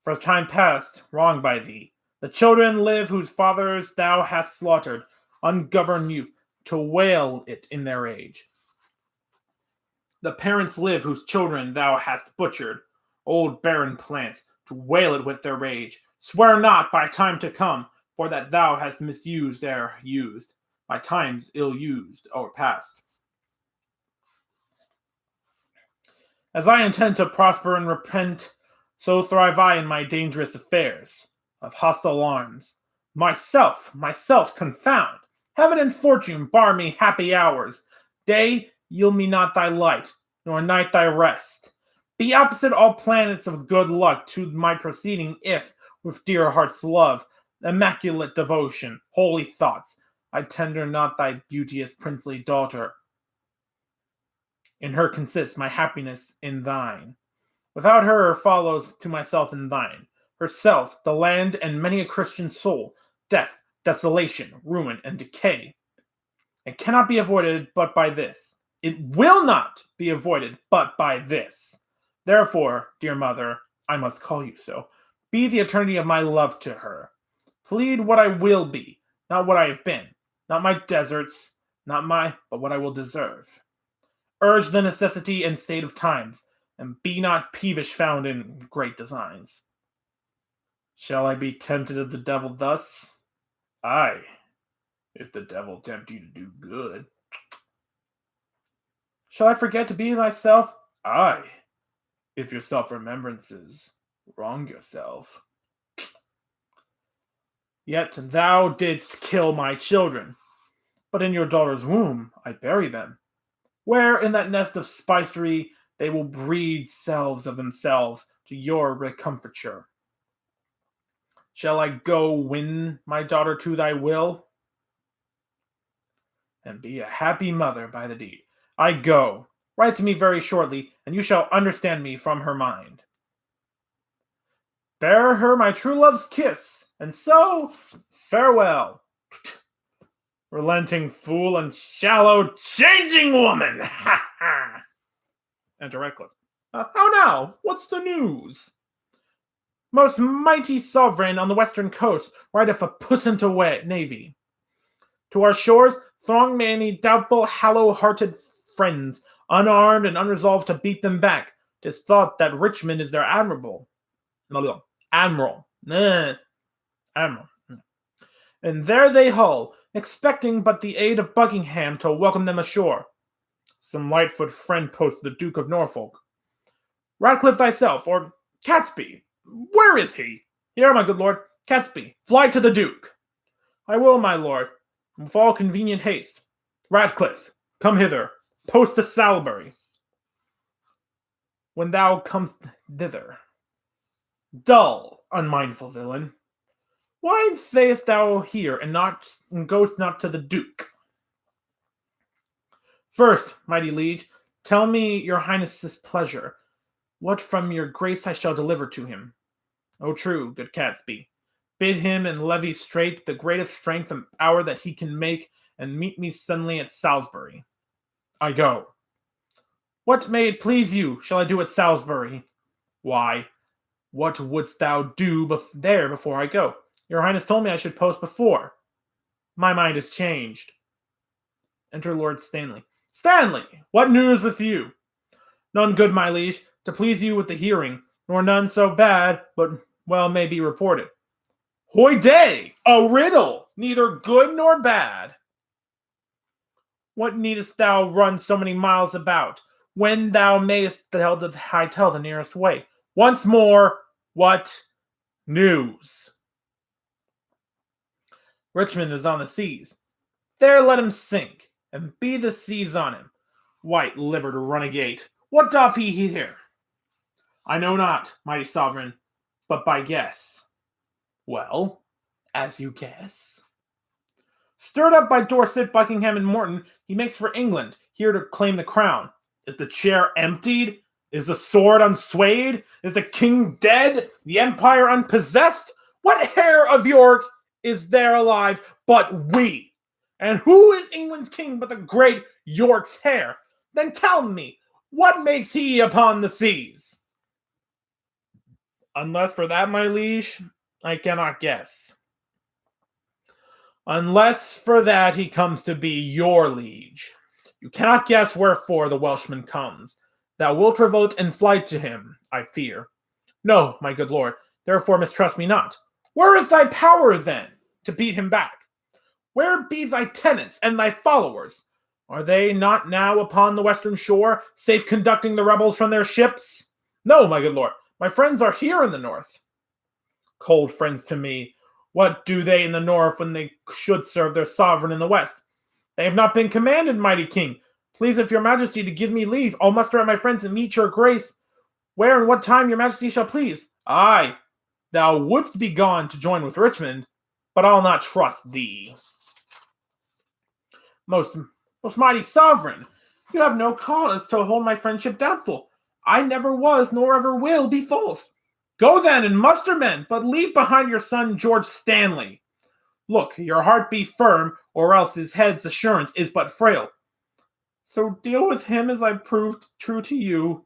for time past, wrong by thee. The children live whose fathers thou hast slaughtered, ungoverned youth, to wail it in their age. The parents live whose children thou hast butchered, old barren plants, to wail it with their rage. Swear not by time to come, for that thou hast misused ere used, by times ill used or past. As I intend to prosper and repent, so thrive I in my dangerous affairs of hostile arms. Myself confound. Heaven and fortune bar me happy hours. Day, yield me not thy light, nor night thy rest. Be opposite all planets of good luck to my proceeding, if, with dear heart's love, immaculate devotion, holy thoughts, I tender not thy beauteous princely daughter. In her consists my happiness in thine. Without her follows to myself and thine. Herself, the land, and many a Christian soul, death, desolation, ruin, and decay. It cannot be avoided but by this. It will not be avoided but by this. Therefore, dear mother, I must call you so, be the eternity of my love to her. Plead what I will be, not what I have been, not my deserts, but what I will deserve. Urge the necessity and state of times, and be not peevish found in great designs. Shall I be tempted of the devil thus? Aye, if the devil tempt you to do good. Shall I forget to be thyself? Aye, if your self-remembrances wrong yourself. Yet thou didst kill my children, but in your daughter's womb I bury them, where in that nest of spicery they will breed selves of themselves to your recomforture. Shall I go win my daughter to thy will? And be a happy mother by the deed. I go. Write to me very shortly, and you shall understand me from her mind. Bear her my true love's kiss, and so farewell. Relenting fool and shallow changing woman! Ha ha! Enter Redcliffe. How now? What's the news? Most mighty sovereign on the western coast rideth a puissant navy. To our shores throng many doubtful, hollow-hearted friends, unarmed and unresolved to beat them back. 'Tis thought that Richmond is their admiral. Admiral. And there they hull, expecting but the aid of Buckingham to welcome them ashore. Some Lightfoot friend posts the Duke of Norfolk. Ratcliffe thyself, or Catesby, where is he? Here, my good lord, Catesby, fly to the Duke. I will, my lord, with all convenient haste. Ratcliffe, come hither, post to Salisbury. When thou comest thither. Dull, unmindful villain. Why sayest thou here, and goest not to the Duke? First, mighty liege, tell me your highness's pleasure, what from your grace I shall deliver to him. Oh, true, good Catesby. Bid him and levy straight the greatest strength and power that he can make, and meet me suddenly at Salisbury. I go. What may it please you shall I do at Salisbury? Why, what wouldst thou do there before I go? Your highness told me I should post before. My mind is changed. Enter Lord Stanley. Stanley, what news with you? None good, my liege, to please you with the hearing, nor none so bad, but well may be reported. Hoy day! A riddle, neither good nor bad. What needest thou run so many miles about, when thou mayest tell the nearest way? Once more, what news? Richmond is on the seas. There let him sink, and be the seas on him. White-livered renegade, what doth he here? I know not, mighty sovereign, but by guess. Well, as you guess. Stirred up by Dorset, Buckingham, and Morton, he makes for England, here to claim the crown. Is the chair emptied? Is the sword unswayed? Is the king dead? The empire unpossessed? What heir of York is there alive but we? And who is England's king but the great York's heir? Then tell me, what makes he upon the seas? Unless for that, my liege, I cannot guess. Unless for that he comes to be your liege. You cannot guess wherefore the Welshman comes. Thou wilt revolt and flight to him, I fear. No, my good lord, therefore mistrust me not. Where is thy power, then, to beat him back? Where be thy tenants and thy followers? Are they not now upon the western shore, safe conducting the rebels from their ships? No, my good lord. My friends are here in the north. Cold friends to me. What do they in the north when they should serve their sovereign in the west? They have not been commanded, mighty king. Please, if your majesty, to give me leave, I'll muster out my friends and meet your grace, where and what time your majesty shall please. Aye, thou wouldst be gone to join with Richmond, but I'll not trust thee. Most mighty sovereign, you have no cause to hold my friendship doubtful. I never was, nor ever will, be false. Go then and muster men, but leave behind your son George Stanley. Look, your heart be firm, or else his head's assurance is but frail. So deal with him as I proved true to you.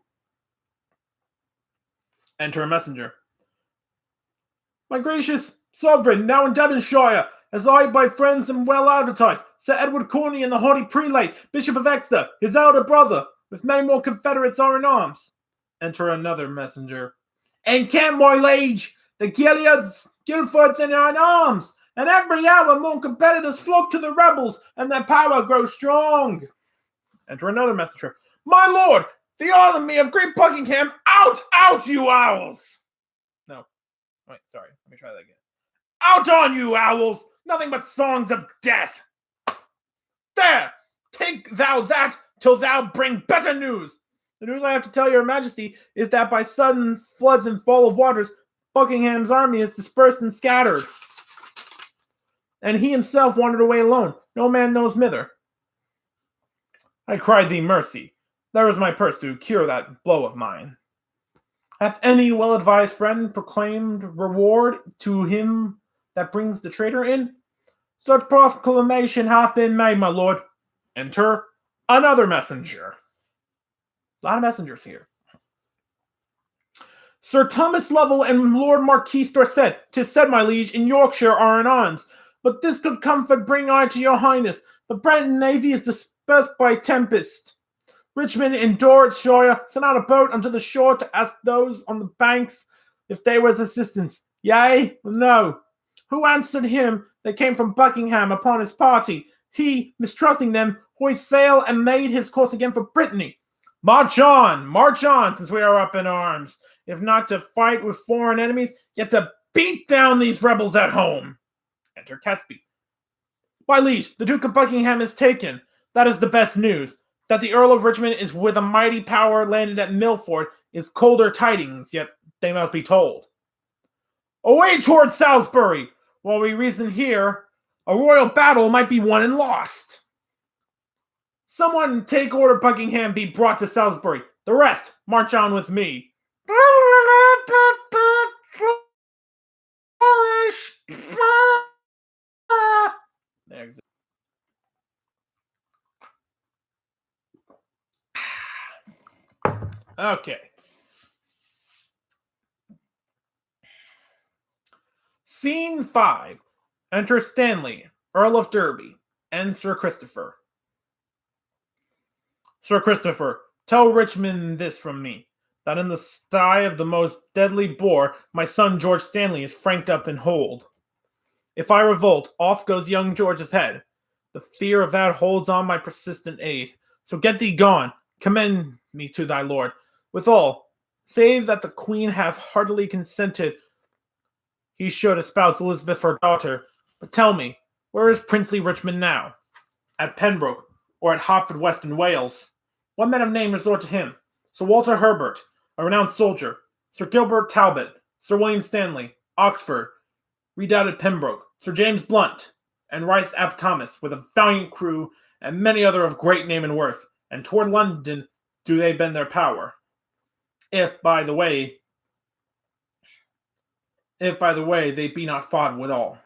Enter a messenger. My gracious sovereign, now in Devonshire, as I by friends am well advertised, Sir Edward Corney and the haughty prelate, Bishop of Exeter, his elder brother, with many more confederates are in arms. Enter another messenger. Encamp, my liege, the Gileads, Guildfords are in arms, and every hour more competitors flock to the rebels, and their power grows strong. Enter another messenger. My lord, the army of great Buckingham, out, you owls! No. Wait, sorry. Let me try that again. Out on you, owls! Nothing but songs of death! There! Take thou that, till thou bring better news! The news I have to tell your majesty is that by sudden floods and fall of waters, Buckingham's army is dispersed and scattered. And he himself wandered away alone. No man knows whither. I cry thee mercy. There is my purse to cure that blow of mine. Hath any well-advised friend proclaimed reward to him that brings the traitor in? Such proclamation hath been made, my lord. Enter another messenger. A lot of messengers here. Sir Thomas Lovell and Lord Marquis Dorset, 'tis said, my liege, in Yorkshire are in arms. But this good comfort bring I to your highness. The Breton navy is dispersed by tempest. Richmond and Dorsetshire sent out a boat unto the shore to ask those on the banks if they was assistance. Yea, no. Who answered him that came from Buckingham upon his party? He, mistrusting them, hoist sail and made his course again for Brittany. March on, since we are up in arms. If not to fight with foreign enemies, yet to beat down these rebels at home. Enter Catesby. My liege, the Duke of Buckingham is taken. That is the best news. That the Earl of Richmond is with a mighty power landed at Milford is colder tidings, yet they must be told. Away towards Salisbury! While we reason here, a royal battle might be won and lost. Someone take order Buckingham be brought to Salisbury. The rest, march on with me. Okay. Scene 5. Enter Stanley, Earl of Derby, and Sir Christopher. Sir Christopher, tell Richmond this from me, that in the sty of the most deadly boar, my son George Stanley is franked up in hold. If I revolt, off goes young George's head. The fear of that holds on my persistent aid. So get thee gone, commend me to thy lord. Withal, say that the queen hath heartily consented he should espouse Elizabeth her daughter. But tell me, where is princely Richmond now? At Pembroke, or at Hertford West in Wales? What men of name resort to him? Sir Walter Herbert, a renowned soldier, Sir Gilbert Talbot, Sir William Stanley, Oxford, redoubted Pembroke, Sir James Blunt, and Rice ap Thomas, with a valiant crew, and many other of great name and worth, and toward London do they bend their power. If, by the way, they be not fought withal.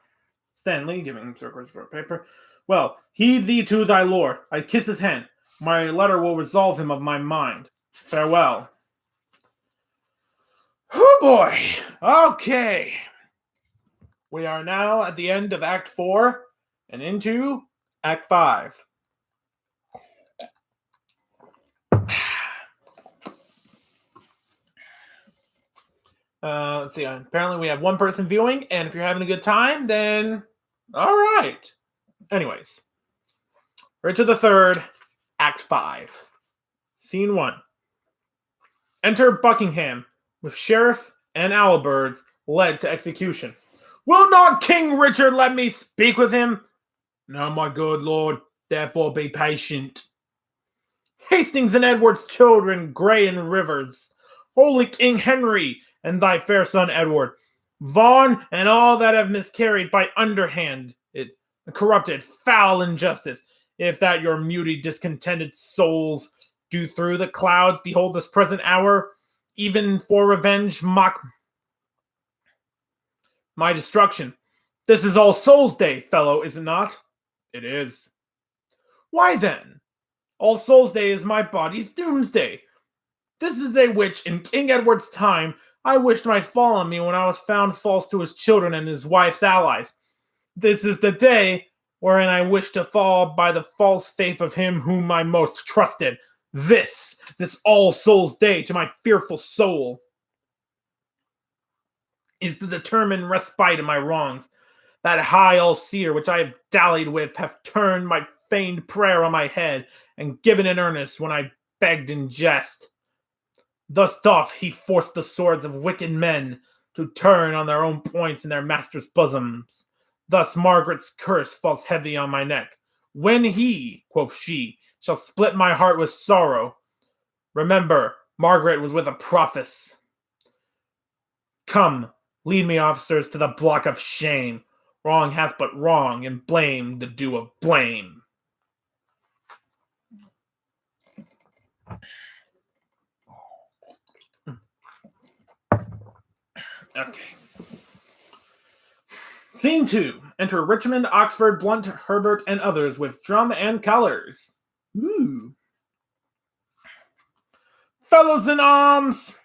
Stanley, giving Sir Christopher a paper. Well, heed thee to thy lord. I kiss his hand. My letter will resolve him of my mind. Farewell. Oh boy. Okay. We are now at the end of Act 4 and into Act 5. Let's see. Apparently we have one person viewing, and if you're having a good time, then all right. Anyways, Richard III Act 5. Scene 1. Enter Buckingham, with sheriff and Alibirds led to execution. Will not King Richard let me speak with him? No, my good lord, therefore be patient. Hastings and Edward's children, Grey and Rivers, holy King Henry, and thy fair son Edward, Vaughan, and all that have miscarried by underhand it, corrupted, foul injustice, if that your muty discontented souls do through the clouds behold this present hour, even for revenge mock my destruction. This is All Souls' Day, fellow, is it not? It is. Why then? All Souls' Day is my body's doomsday. This is a which, in King Edward's time, I wished might fall on me when I was found false to his children and his wife's allies. This is the day wherein I wish to fall by the false faith of him whom I most trusted. This All Souls' Day to my fearful soul is the determined respite of my wrongs. That high all-seer which I have dallied with hath turned my feigned prayer on my head, and given in earnest when I begged in jest. Thus doth he force the swords of wicked men to turn on their own points in their masters' bosoms. Thus Margaret's curse falls heavy on my neck. When he, quoth she, shall split my heart with sorrow, remember, Margaret was with a prophetess. Come, lead me, officers, to the block of shame. Wrong hath but wrong, and blame the due of blame. Okay. Scene 2. Enter Richmond, Oxford, Blunt, Herbert, and others with drum and colors. Ooh. Fellows in arms!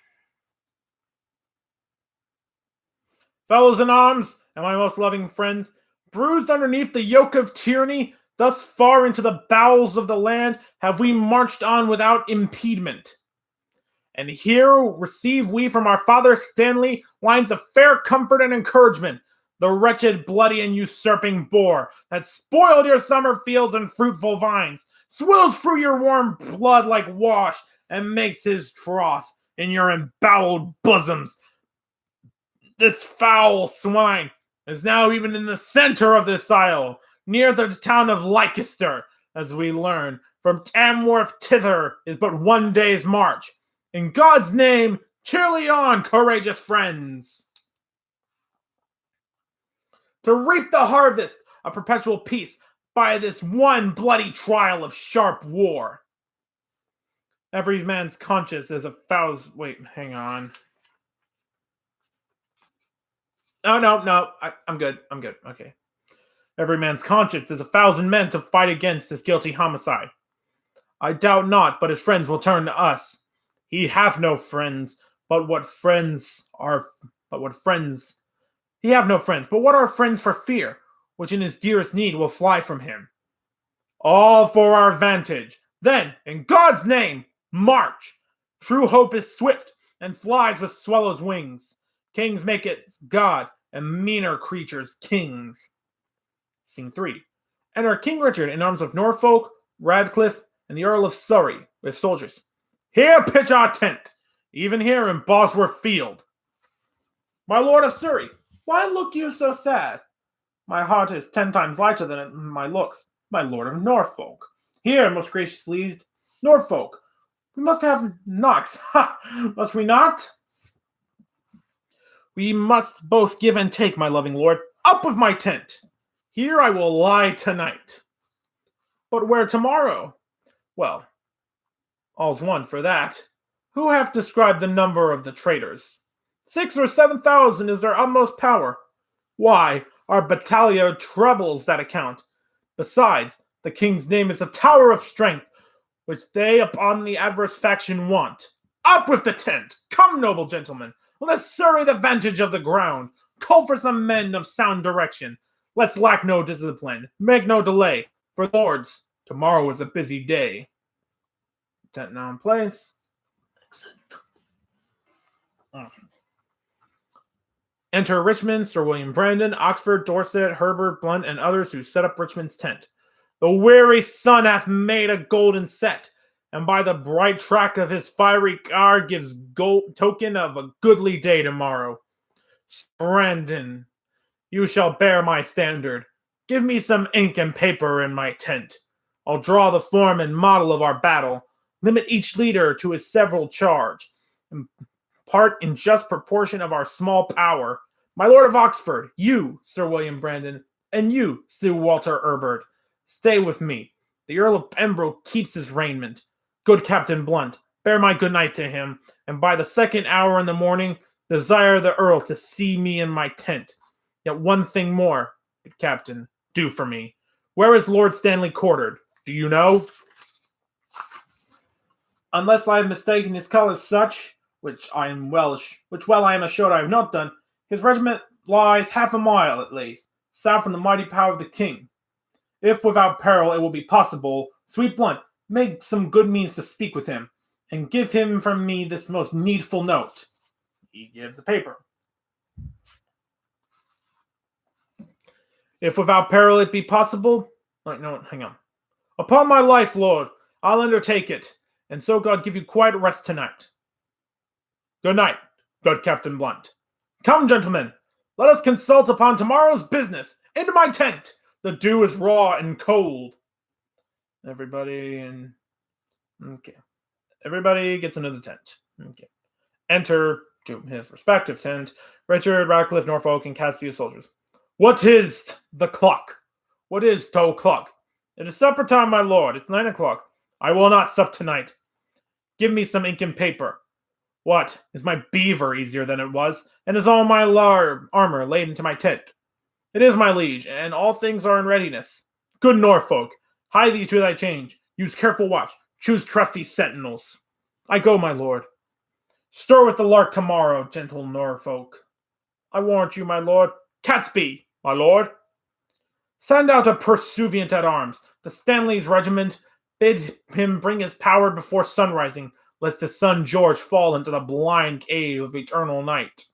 Fellows in arms, and my most loving friends, bruised underneath the yoke of tyranny, thus far into the bowels of the land have we marched on without impediment. And here receive we from our father Stanley lines of fair comfort and encouragement. The wretched, bloody, and usurping boar that spoiled your summer fields and fruitful vines, swills through your warm blood like wash, and makes his trough in your emboweled bosoms. This foul swine is now even in the center of this isle, near the town of Leicester, as we learn. From Tamworth thither is but one day's march. In God's name, cheerly on, courageous friends, to reap the harvest of perpetual peace by this one bloody trial of sharp war. Every man's conscience is a thousand... Wait, hang on. No, I'm good. Okay. Every man's conscience is 1,000 men to fight against this guilty homicide. I doubt not, but his friends will turn to us. He hath no friends, but what are friends for fear, which in his dearest need will fly from him? All for our vantage. Then, in God's name, march! True hope is swift, and flies with swallows' wings. Kings make it God, and meaner creatures kings. Scene 3. Enter King Richard in arms of Norfolk, Radcliffe, and the Earl of Surrey, with soldiers. Here pitch our tent, even here in Bosworth Field. My lord of Surrey, why look you so sad? My heart is 10 times lighter than my looks. My lord of Norfolk. Here, most gracious liege, Norfolk. We must have knocks, must we not? We must both give and take, my loving lord. Up with my tent. Here I will lie tonight. But where tomorrow? Well, all's one for that. Who hath described the number of the traitors? 6,000 or 7,000 is their utmost power. Why, our battalion trebles that account. Besides, the king's name is a tower of strength, which they upon the adverse faction want. Up with the tent! Come, noble gentlemen, let us survey the vantage of the ground. Call for some men of sound direction. Let's lack no discipline. Make no delay. For lords, tomorrow is a busy day. Tent now in place. Exit. Enter Richmond, Sir William Brandon, Oxford, Dorset, Herbert, Blunt, and others who set up Richmond's tent. The weary sun hath made a golden set, and by the bright track of his fiery car gives token of a goodly day tomorrow. Brandon, you shall bear my standard. Give me some ink and paper in my tent. I'll draw the form and model of our battle, limit each leader to his several charge, and part in just proportion of our small power. My Lord of Oxford, you, Sir William Brandon, and you, Sir Walter Herbert, stay with me. The Earl of Pembroke keeps his raiment. Good Captain Blunt, bear my good night to him, and by the 2nd hour in the morning, desire the Earl to see me in my tent. Yet one thing more, good Captain, do for me. Where is Lord Stanley quartered? Do you know? Unless I have mistaken his colors such, which I am assured I have not done, his regiment lies half a mile at least, south from the mighty power of the king. If without peril it will be possible, sweet Blunt, make some good means to speak with him, and give him from me this most needful note. He gives the paper. If without peril it be possible, no, hang on. Upon my life, Lord, I'll undertake it, and so God give you quiet rest tonight. Good night, good Captain Blunt. Come, gentlemen, let us consult upon tomorrow's business. Into my tent. The dew is raw and cold. Everybody gets into the tent. Okay. Enter, to his respective tent, Richard, Radcliffe, Norfolk, and Catesby soldiers. What is the clock? What is 2 o'clock? It is supper time, my lord. It's 9 o'clock. I will not sup tonight. Give me some ink and paper. What? Is my beaver easier than it was? And is all my armor laid into my tent? It is, my liege, and all things are in readiness. Good Norfolk, hie thee to thy change. Use careful watch. Choose trusty sentinels. I go, my lord. Stir with the lark tomorrow, gentle Norfolk. I warrant you, my lord. Catesby, my lord. Send out a pursuivant at arms to Stanley's regiment. Bid him bring his power before sunrising, lest his son George fall into the blind cave of eternal night.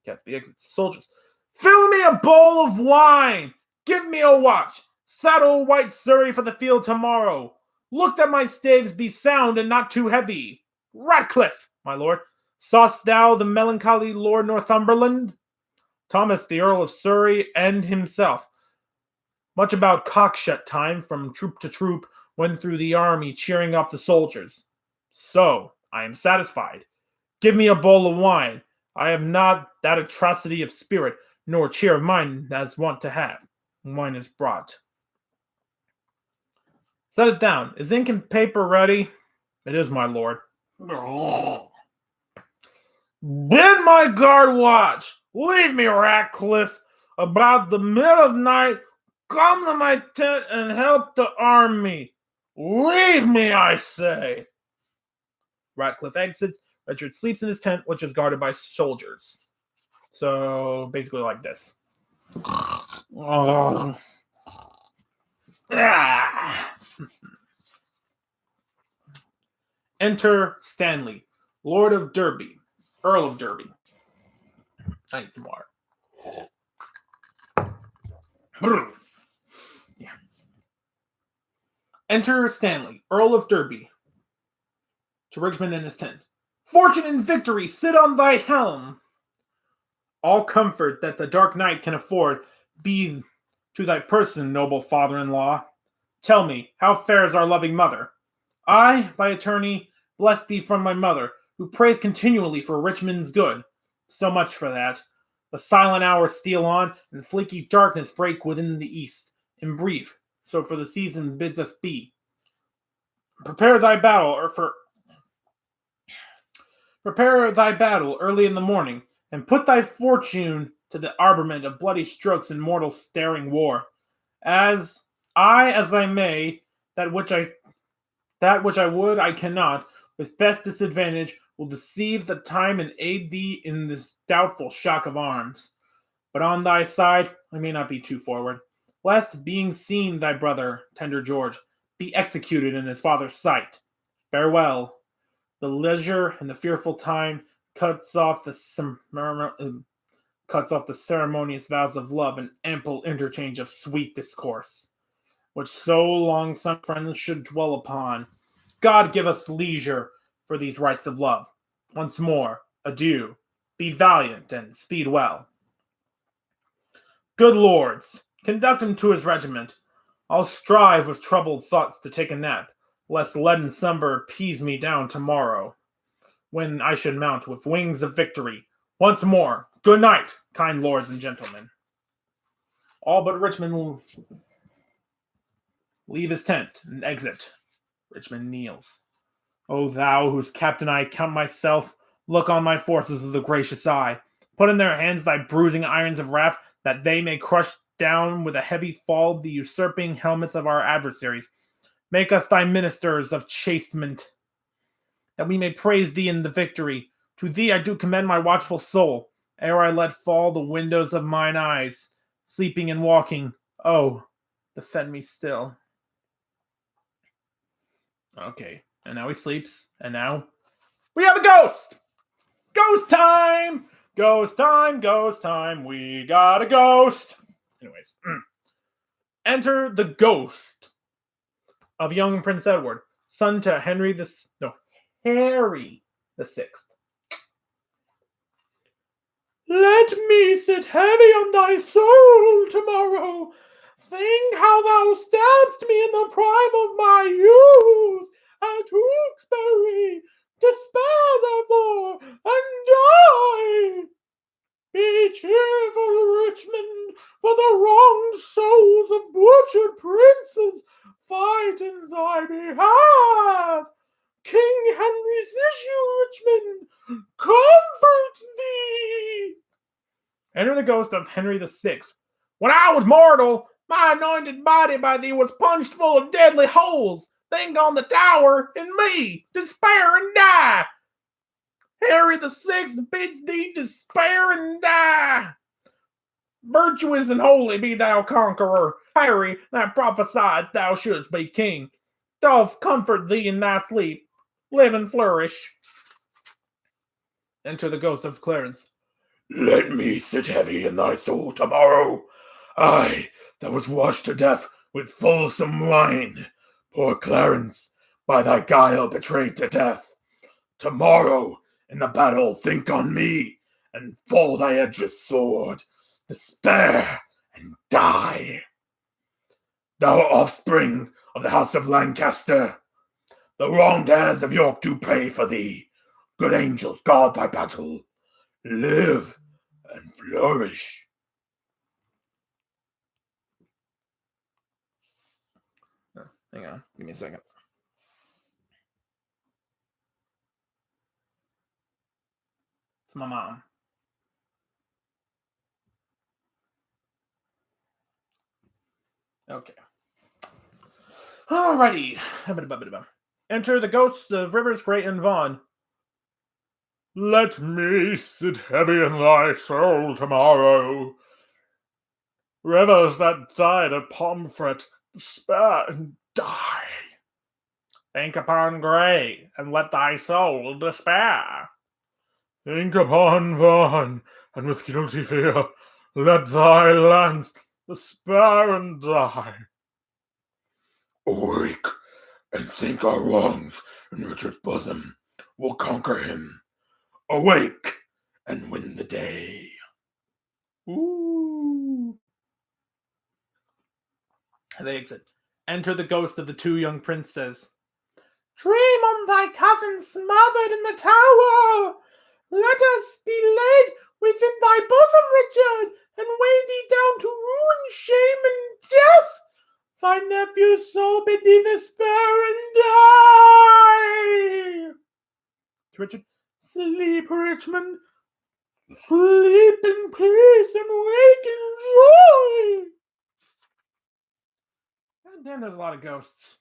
Catesby exits the soldiers. Fill me a bowl of wine. Give me a watch. Saddle white Surrey for the field tomorrow. Look that my staves be sound and not too heavy. Radcliffe, my lord, sawest thou the melancholy Lord Northumberland? Thomas, the Earl of Surrey, and himself, much about cockshut time, from troop to troop, went through the army cheering up the soldiers. So, I am satisfied. Give me a bowl of wine. I have not that atrocity of spirit, nor cheer of mind as wont to have. Wine is brought. Set it down. Is ink and paper ready? It is, my lord. Bid my guard watch. Leave me, Ratcliffe. About the middle of night, come to my tent and help to arm me. Leave me, I say. Ratcliffe exits. Richard sleeps in his tent, which is guarded by soldiers. So, basically like this. Enter Stanley, Lord of Derby, Earl of Derby. I need some water. Yeah. Enter Stanley, Earl of Derby, to Richmond in his tent. Fortune and victory sit on thy helm. All comfort that the dark night can afford be to thy person, noble father-in-law. Tell me, how fares our loving mother? I, by attorney, bless thee from my mother, who prays continually for Richmond's good. So much for that. The silent hours steal on, and fleeky darkness break within the east. In brief, so for the season bids us be. Prepare thy battle early in the morning, and put thy fortune to the armament of bloody strokes and mortal staring war. As I may, that which I would, I cannot, with best disadvantage, will deceive the time and aid thee in this doubtful shock of arms. But on thy side, I may not be too forward, lest, being seen thy brother, tender George, be executed in his father's sight. Farewell. The leisure and the fearful time cuts off the ceremonious vows of love and ample interchange of sweet discourse. which so long some friends should dwell upon. God give us leisure for these rites of love. Once more, adieu. Be valiant and speed well. Good lords, conduct him to his regiment. I'll strive with troubled thoughts to take a nap, lest leaden slumber pease me down tomorrow, when I should mount with wings of victory. Once more, good night, kind lords and gentlemen. All but Richmond will leave his tent and exit. Richmond kneels. O thou, whose captain I count myself, look on my forces with a gracious eye. Put in their hands thy bruising irons of wrath, that they may crush down with a heavy fall the usurping helmets of our adversaries. Make us thy ministers of chastisement, that we may praise thee in the victory. To thee I do commend my watchful soul, ere I let fall the windows of mine eyes. Sleeping and walking, oh, defend me still. Okay, and now he sleeps, and now we have a ghost! Ghost time! Ghost time, ghost time, we got a ghost! Anyways, enter the ghost of young Prince Edward, son to Harry the Sixth. Let me sit heavy on thy soul tomorrow. Think how thou stabbedst me in the prime of my youth at Tewkesbury. Despair, therefore, and die. Be cheerful, Richmond, for the wronged souls of butchered princes fight in thy behalf. King Henry's issue, Richmond, comfort thee. Enter the ghost of Henry the Sixth. When I was mortal, my anointed body by thee was punched full of deadly holes. Think on the tower and me, despair and die. Harry the Sixth bids thee despair and die. Virtuous and holy be thou conqueror. Harry, that prophesied thou shouldst be king, doth comfort thee in thy sleep. Live and flourish. Enter the ghost of Clarence. Let me sit heavy in thy soul tomorrow. I, that was washed to death with fulsome wine. Poor Clarence, by thy guile betrayed to death. Tomorrow, in the battle, think on me, and fall thy edge's sword. Despair and die. Thou offspring of the house of Lancaster, the wronged heirs of York do pray for thee. Good angels guard thy battle. Live and flourish. Oh, hang on, give me a second. It's my mom. Okay. Alrighty. Enter the ghosts of Rivers, Great, and Vaughan. Let me sit heavy in thy soul tomorrow. Rivers that died at Pomfret, despair and die. Think upon Grey, and let thy soul despair. Think upon Vaughan, and with guilty fear, let thy lance despair and die. Awake, and think our wrongs in Richard's bosom will conquer him. Awake, and win the day. Ooh. They exit. Enter the ghost of the two young princes. Dream on thy cousin smothered in the tower. Let us be laid within thy bosom, Richard, and weigh thee down to ruin, shame, and death. Thy nephew's soul bid thee despair and die. Richard, sleep, Richmond. Sleep in peace and wake in joy. God damn, there's a lot of ghosts.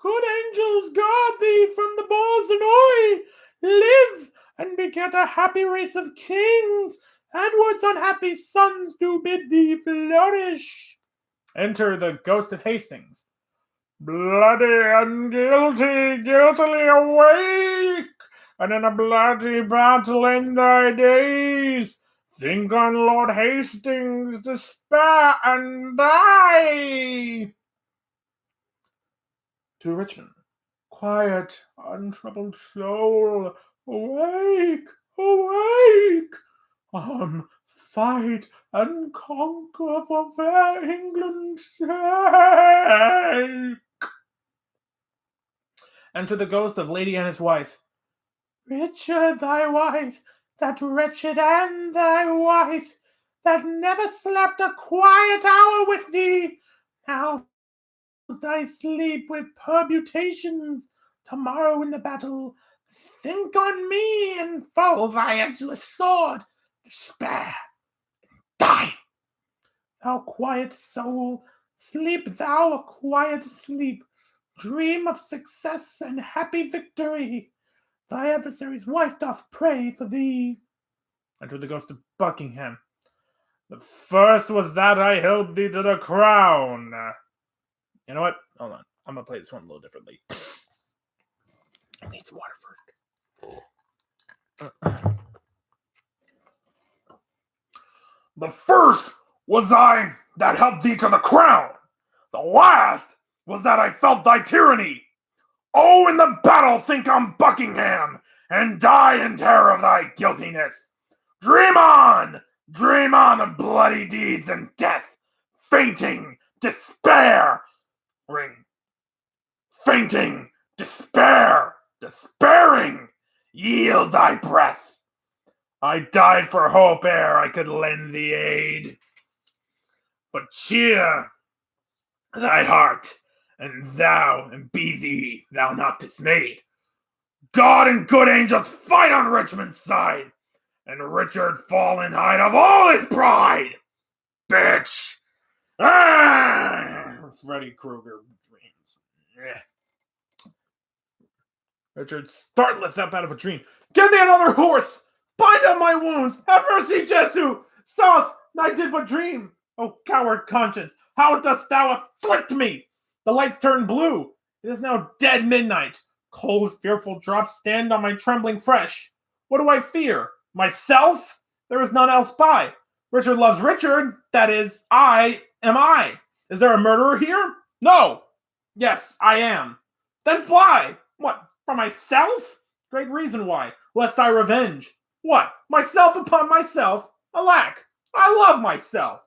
Good angels guard thee from the balls and oi. Live and beget a happy race of kings. Edward's unhappy sons do bid thee flourish. Enter the ghost of Hastings. Bloody and guilty, guiltily awake, and in a bloody battle end thy days. Think on Lord Hastings' despair and die. To Richmond. Quiet, untroubled soul, awake, awake! Fight and conquer for fair England's sake. Enter the ghost of Lady and his wife. Richard, thy wife, that wretched Anne, thy wife, that never slept a quiet hour with thee, now thy sleep with permutations. Tomorrow in the battle, think on me and follow thy edgeless sword. Despair, die. Thou quiet soul, sleep thou a quiet sleep. Dream of success and happy victory. Thy adversary's wife doth pray for thee. Enter the ghost of Buckingham. The first was that I held thee to the crown. You know what? Hold on. I'm going to play this one a little differently. I need some water first. The first was I that helped thee to the crown. The last was that I felt thy tyranny. Oh, in the battle think on Buckingham, and die in terror of thy guiltiness. Dream on of bloody deeds and death, fainting, despair. Fainting, despair, despairing, yield thy breath. I died for hope ere I could lend thee aid. But cheer thy heart, and be thou not dismayed. God and good angels fight on Richmond's side, and Richard fall in hide of all his pride. Bitch! Freddy Krueger dreams. Richard startleth up out of a dream. Give me another horse! Bind up my wounds! Have mercy, Jesu! Stop! I did but dream! O coward conscience, how dost thou afflict me? The lights turn blue. It is now dead midnight. Cold, fearful drops stand on my trembling flesh. What do I fear? Myself? There is none else by. Richard loves Richard. That is, I am I. Is there a murderer here? No. Yes, I am. Then fly. What, for myself? Great reason why. Lest I revenge. What, myself upon myself? Alack, I love myself.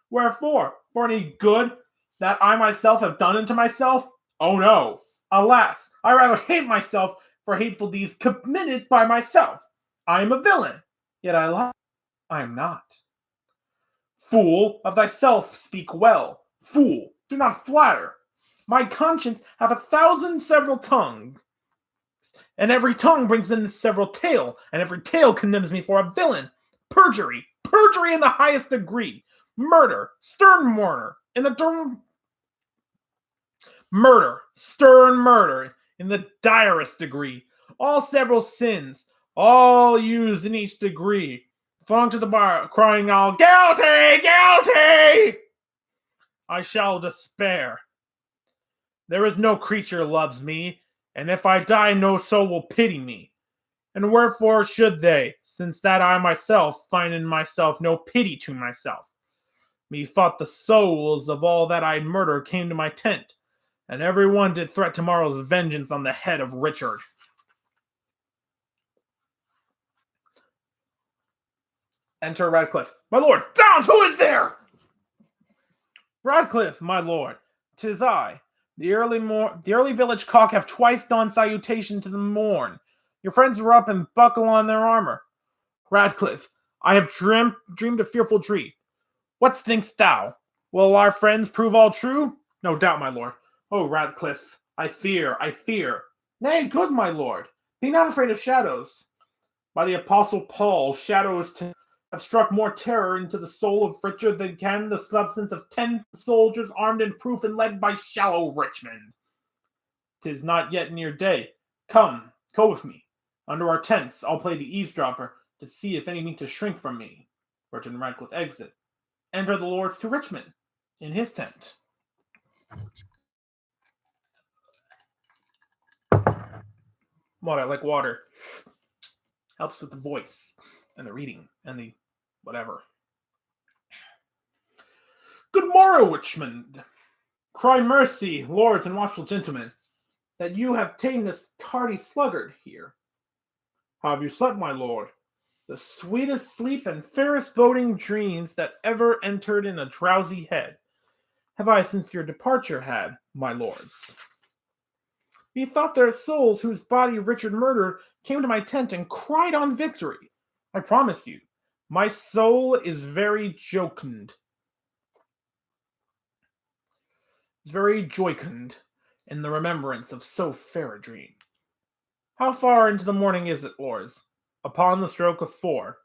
Wherefore? For any good that I myself have done unto myself? Oh no. Alas, I rather hate myself for hateful deeds committed by myself. I am a villain, yet I lie. I am not. Fool, of thyself speak well. Fool, do not flatter. My conscience hath 1,000 several tongues, and every tongue brings in several tale, and every tale condemns me for a villain. Perjury in the highest degree. Murder, stern murder in the direst degree. All several sins, all used in each degree. Flung to the bar, crying out, guilty, guilty! I shall despair. There is no creature loves me, and if I die, no soul will pity me. And wherefore should they, since that I myself find in myself no pity to myself? Methought the souls of all that I murdered came to my tent, and every one did threat tomorrow's vengeance on the head of Richard. Enter Radcliffe. My lord, down! Who is there? Radcliffe, my lord, 'tis I. The early village cock have twice done salutation to the morn. Your friends are up and buckle on their armor. Radcliffe, I have dreamed a fearful dream. What thinkst thou? Will our friends prove all true? No doubt, my lord. Oh, Radcliffe, I fear. Nay, good my lord, be not afraid of shadows. By the Apostle Paul, shadows have struck more terror into the soul of Richard than can the substance of 10 soldiers armed and proof and led by shallow Richmond. 'Tis not yet near day. Come, go with me. Under our tents, I'll play the eavesdropper to see if any mean to shrink from me. Richard and Radcliffe exit. Enter the lords to Richmond in his tent. Water, I like water. Helps with the voice and the reading and the whatever. Good morrow, Richmond. Cry mercy, lords and watchful gentlemen, that you have ta'en this tardy sluggard here. How have you slept, my lord? The sweetest sleep and fairest boding dreams that ever entered in a drowsy head have I since your departure had, my lords. Methought their souls whose body Richard murdered came to my tent and cried on victory. I promise you, my soul is very jocund. Is very jocund in the remembrance of so fair a dream. How far into the morning is it, lords? Upon the stroke of 4.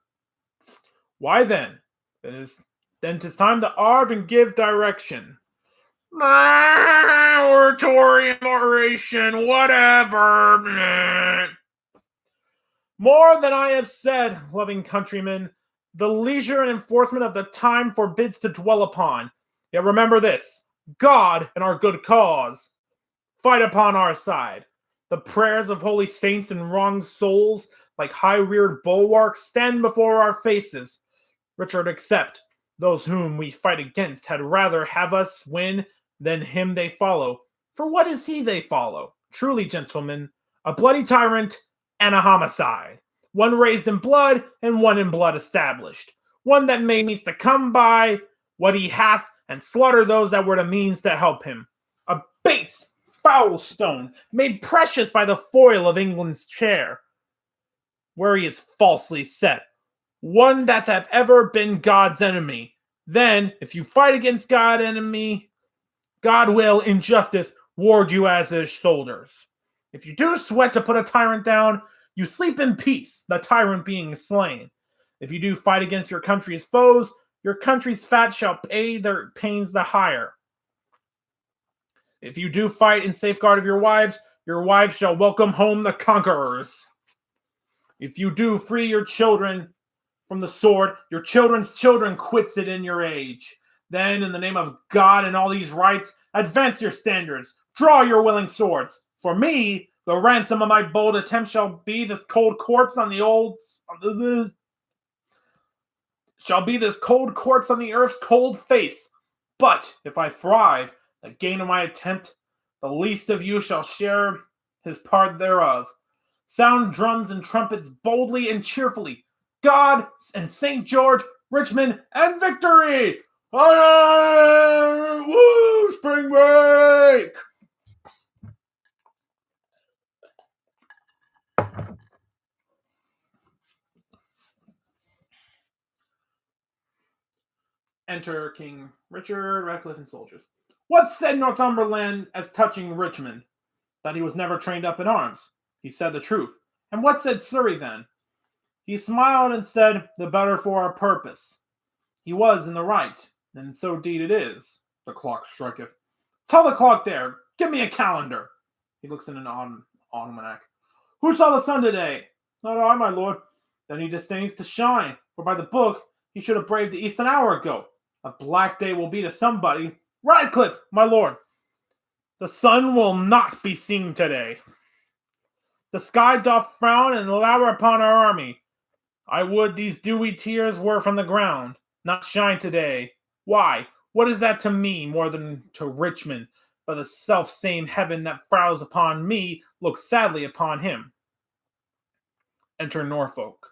Why then? Then 'tis time to arve and give direction. Oratory, oration, whatever. More than I have said, loving countrymen, the leisure and enforcement of the time forbids to dwell upon. Yet remember this, God and our good cause fight upon our side. The prayers of holy saints and wronged souls, like high-reared bulwarks, stand before our faces. Richard, except those whom we fight against had rather have us win than him they follow. For what is he they follow? Truly, gentlemen, a bloody tyrant and a homicide. One raised in blood and one in blood established. One that may needs to come by what he hath and slaughter those that were the means to help him. A base, foul stone, made precious by the foil of England's chair, where he is falsely set. One that hath ever been God's enemy. Then, if you fight against God's enemy, God will, in justice, ward you as his soldiers. If you do sweat to put a tyrant down, you sleep in peace, the tyrant being slain. If you do fight against your country's foes, your country's fat shall pay their pains the higher. If you do fight in safeguard of your wives shall welcome home the conquerors. If you do free your children from the sword, your children's children quits it in your age. Then, in the name of God and all these rights, advance your standards, draw your willing swords. For me, the ransom of my bold attempt shall be this cold corpse on the earth's cold face. But if I thrive, the gain of my attempt, the least of you shall share his part thereof. Sound drums and trumpets boldly and cheerfully. God and St. George, Richmond, and victory! Woo! Spring break! Enter King Richard, Ratcliffe, and soldiers. What said Northumberland as touching Richmond? That he was never trained up in arms. He said the truth. And what said Surrey then? He smiled and said, the better for our purpose. He was in the right, and so deed it is. The clock striketh. Tell the clock there, give me a calendar. He looks in an almanac. Who saw the sun today? Not I, my lord. Then he disdains to shine, for by the book he should have braved the east an hour ago. A black day will be to somebody. Ratcliffe, my lord. The sun will not be seen today. The sky doth frown and lower upon our army. I would these dewy tears were from the ground, not shine today. Why? What is that to me more than to Richmond? But the self-same heaven that frowns upon me looks sadly upon him. Enter Norfolk.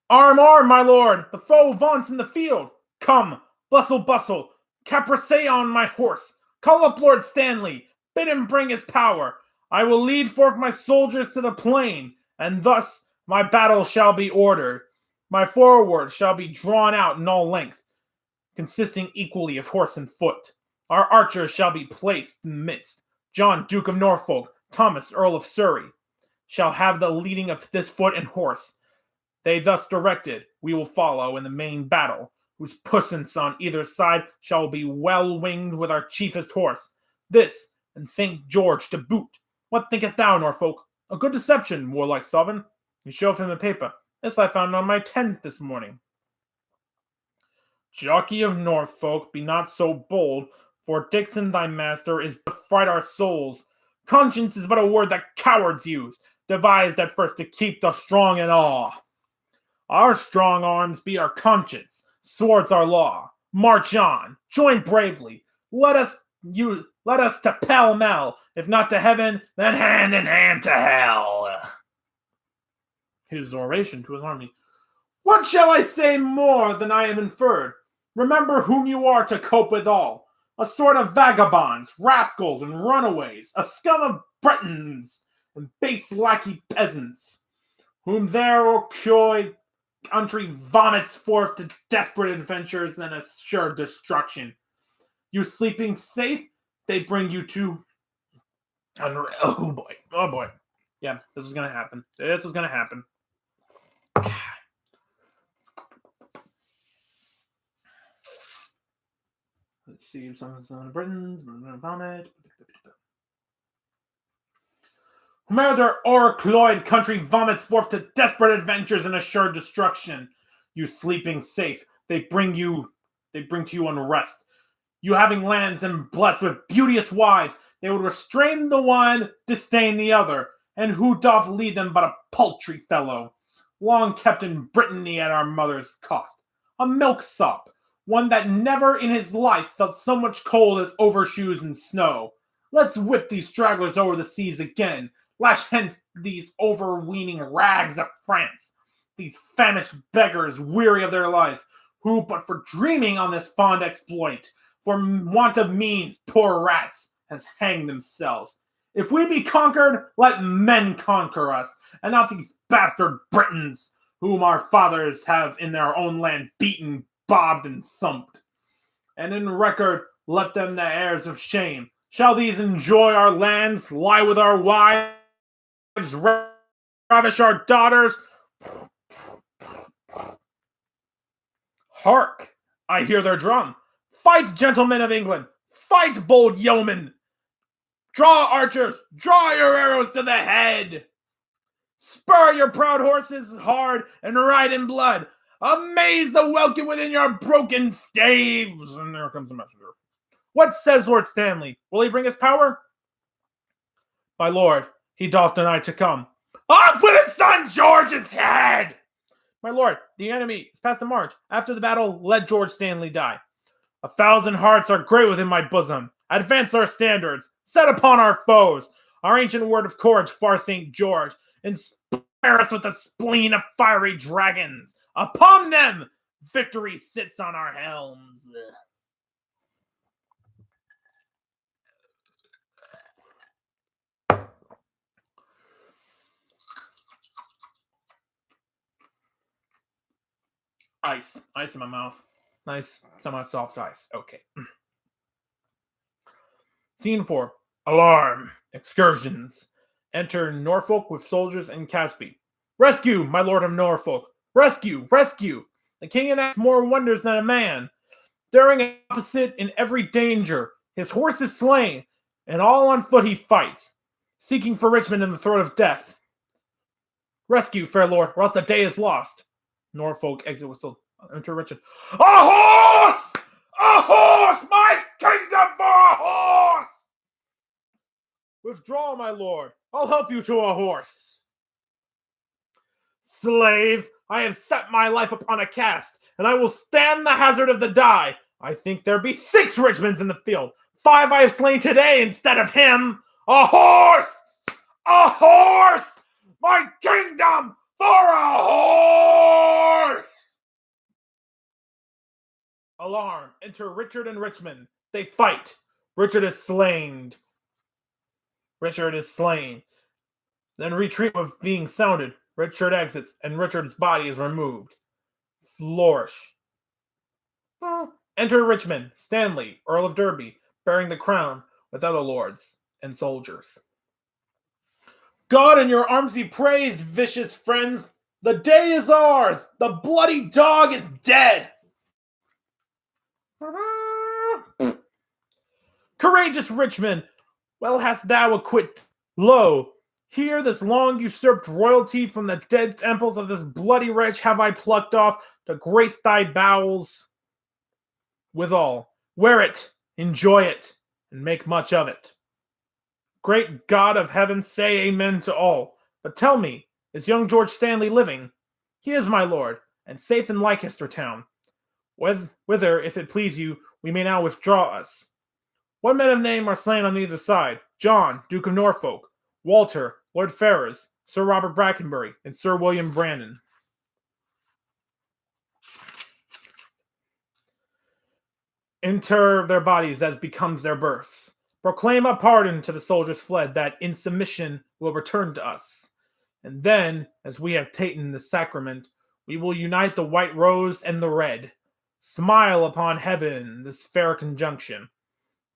Arm, arm, my lord! The foe vaunts in the field! Come, bustle, bustle! Capricé on my horse! Call up Lord Stanley! Bid him bring his power! I will lead forth my soldiers to the plain, and thus my battle shall be ordered. My forward shall be drawn out in all length, consisting equally of horse and foot. Our archers shall be placed in the midst. John, Duke of Norfolk, Thomas, Earl of Surrey, shall have the leading of this foot and horse. They thus directed, we will follow in the main battle, whose puissance on either side shall be well winged with our chiefest horse. This, and St. George to boot. What thinkest thou, Norfolk? A good deception, warlike sovereign. You show him the paper. This I found on my tent this morning. Jockey of Norfolk, be not so bold, for Dixon thy master is to fright our souls. Conscience is but a word that cowards use, devised at first to keep the strong in awe. Our strong arms be our conscience, swords our law. March on, join bravely. Let us to pell-mell, if not to heaven, then hand in hand to hell. His oration to his army. What shall I say more than I have inferred? Remember whom you are to cope with all. A sort of vagabonds, rascals, and runaways, a scum of Britons and base lackey peasants, whom their Orcoid country vomits forth to desperate adventures and assured destruction. You sleeping safe, they bring you to... Oh boy. Yeah, this was gonna happen. Let's see if someone's on Britons, vomit. Murder or Cloyd country vomits forth to desperate adventures and assured destruction. You sleeping safe, they bring to you unrest. You having lands and blessed with beauteous wives, they would restrain the one, disdain the other, and who doth lead them but a paltry fellow, long kept in Brittany at our mother's cost, a milksop, one that never in his life felt so much cold as overshoes and snow. Let's whip these stragglers over the seas again, lash hence these overweening rags of France, these famished beggars weary of their lives, who but for dreaming on this fond exploit, for want of means, poor rats, has hanged themselves. If we be conquered, let men conquer us, and not these bastard Britons, whom our fathers have in their own land beaten, bobbed, and thumped, and in record left them the heirs of shame. Shall these enjoy our lands, lie with our wives, ravish our daughters? Hark! I hear their drum. Fight, gentlemen of England! Fight, bold yeomen! Draw, archers! Draw your arrows to the head! Spur your proud horses hard and ride in blood! Amaze the welkin within your broken staves! And there comes the messenger. What says Lord Stanley? Will he bring us power? My lord, he doth deny to come. Off with his son George's head! My lord, the enemy is past the march. After the battle, let George Stanley die. 1,000 hearts are great within my bosom. Advance our standards. Set upon our foes. Our ancient word of courage, far St. George. Inspire us with the spleen of fiery dragons. Upon them, victory sits on our helms. Ice in my mouth. Nice, semi-soft ice. Okay. Scene 4. Alarm. Excursions. Enter Norfolk with soldiers and Casby. Rescue, my lord of Norfolk. Rescue, rescue. The king enacts more wonders than a man. Daring opposite in every danger. His horse is slain, and all on foot he fights, seeking for Richmond in the throat of death. Rescue, fair lord, or else the day is lost. Norfolk exit whistle. Enter Richard. A horse! A horse! My kingdom for a horse! Withdraw, my lord. I'll help you to a horse. Slave, I have set my life upon a cast, and I will stand the hazard of the die. I think there be 6 Richmonds in the field. 5 I have slain today instead of him. A horse! A horse! My kingdom for a horse! Alarm. Enter Richard and Richmond. They fight. Richard is slain. Then retreat with being sounded. Richard exits, and Richard's body is removed. Flourish. Enter Richmond, Stanley, Earl of Derby, bearing the crown with other lords and soldiers. God and your arms be praised, vicious friends. The day is ours. The bloody dog is dead. Courageous Richmond, well hast thou acquit. Lo, here this long usurped royalty from the dead temples of this bloody wretch have I plucked off to grace thy bowels withal. Wear it, enjoy it, and make much of it. Great God of heaven, say amen to all. But tell me, is young George Stanley living? He is my lord, and safe in Leicester town. Whither, if it please you, we may now withdraw us. What men of name are slain on either side? John, Duke of Norfolk, Walter, Lord Ferrers, Sir Robert Brackenbury, and Sir William Brandon. Inter their bodies as becomes their births. Proclaim a pardon to the soldiers fled, that in submission will return to us. And then, as we have taken the sacrament, we will unite the white rose and the red. Smile upon heaven this fair conjunction,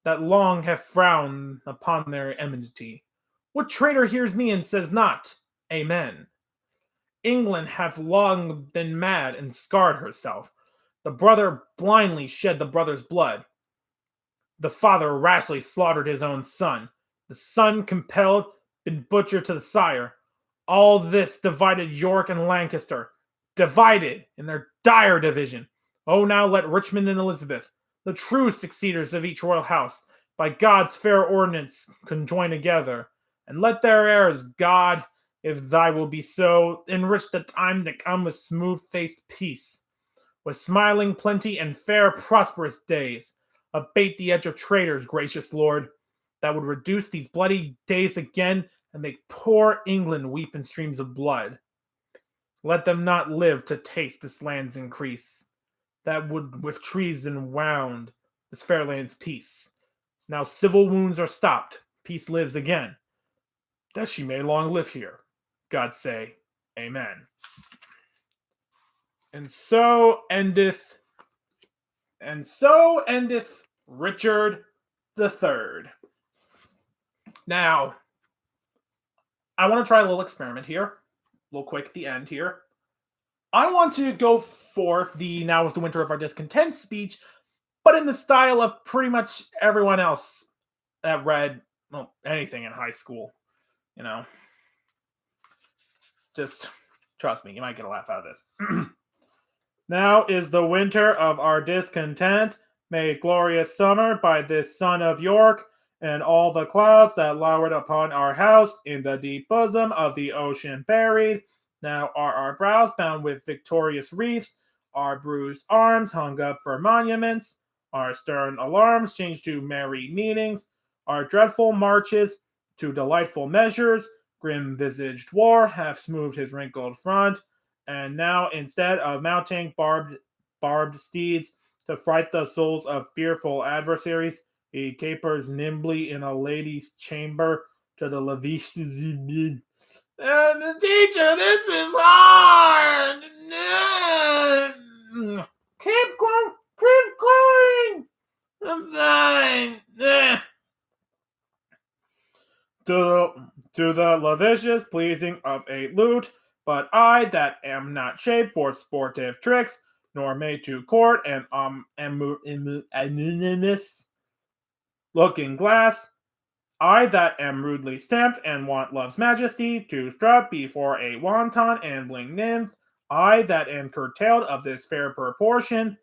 that long have frowned upon their enmity. What traitor hears me and says not, Amen? England hath long been mad and scarred herself. The brother blindly shed the brother's blood. The father rashly slaughtered his own son. The son compelled, been butchered to the sire. All this divided York and Lancaster. Divided in their dire division. Oh, now let Richmond and Elizabeth, the true succeeders of each royal house, by God's fair ordinance conjoin together, and let their heirs, God, if thy will be so, enrich the time to come with smooth-faced peace, with smiling plenty and fair prosperous days. Abate the edge of traitors, gracious Lord, that would reduce these bloody days again and make poor England weep in streams of blood. Let them not live to taste this land's increase, that would with treason wound this fair land's peace. Now civil wounds are stopped, peace lives again, that she may long live here. God say, Amen. And so endeth Richard III. Now, I want to try a little experiment here, a little quick at the end here. I want to go forth the "Now is the winter of our discontent" speech, but in the style of pretty much everyone else that read anything in high school. You know, just trust me, you might get a laugh out of this. Now is the winter of our discontent, made glorious summer by this son of York, and all the clouds that lowered upon our house in the deep bosom of the ocean buried. Now are our brows bound with victorious wreaths, our bruised arms hung up for monuments, our stern alarms changed to merry meetings, our dreadful marches to delightful measures. Grim-visaged war hath smoothed his wrinkled front, and now instead of mounting barbed steeds to fright the souls of fearful adversaries, he capers nimbly in a lady's chamber to the LIVESTREAM. Teacher, this is hard. Keep going. I'm dying. To the lascivious pleasing of a lute, but I that am not shaped for sportive tricks, nor made to court an anonymous looking glass, I that am rudely stamped and want love's majesty to strut before a wanton ambling nymph, I that am curtailed of this fair proportion,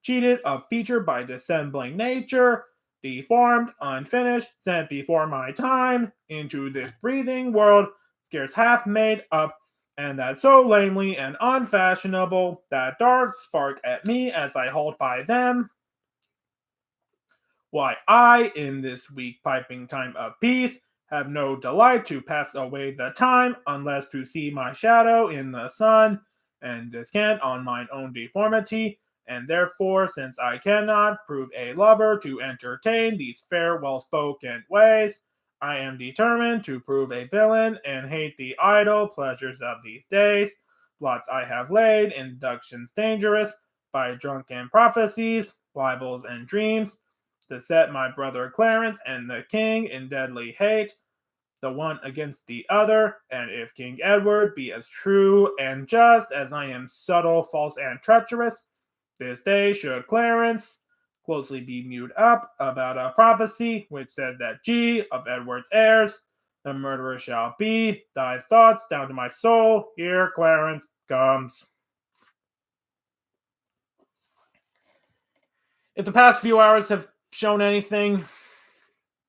cheated of feature by dissembling nature, deformed, unfinished, sent before my time into this breathing world, scarce half made up, and that so lamely and unfashionable that darts spark at me as I halt by them. Why, I, in this weak piping time of peace, have no delight to pass away the time, unless to see my shadow in the sun, and descant on mine own deformity, and therefore, since I cannot prove a lover to entertain these fair well-spoken ways, I am determined to prove a villain, and hate the idle pleasures of these days. Plots I have laid, inductions dangerous, by drunken prophecies, libels, and dreams, to set my brother Clarence and the king in deadly hate, the one against the other, and if King Edward be as true and just as I am subtle, false, and treacherous, this day should Clarence closely be mewed up about a prophecy which says that G of Edward's heirs, the murderer shall be. Thy thoughts down to my soul. Here Clarence comes. If the past few hours have shown anything,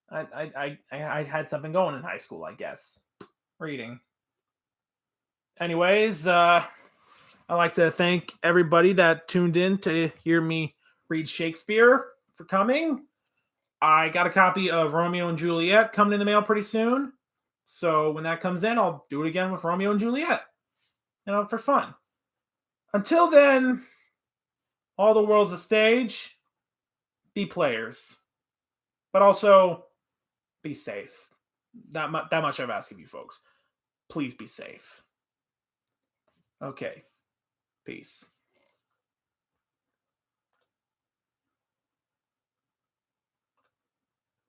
I had something going in high school, I guess. Reading. Anyways, I'd like to thank everybody that tuned in to hear me read Shakespeare for coming. I got a copy of Romeo and Juliet coming in the mail pretty soon. So when that comes in, I'll do it again with Romeo and Juliet, for fun. Until then, all the world's a stage. Be players, but also be safe. That much I've asked of you folks. Please be safe. Okay. Peace.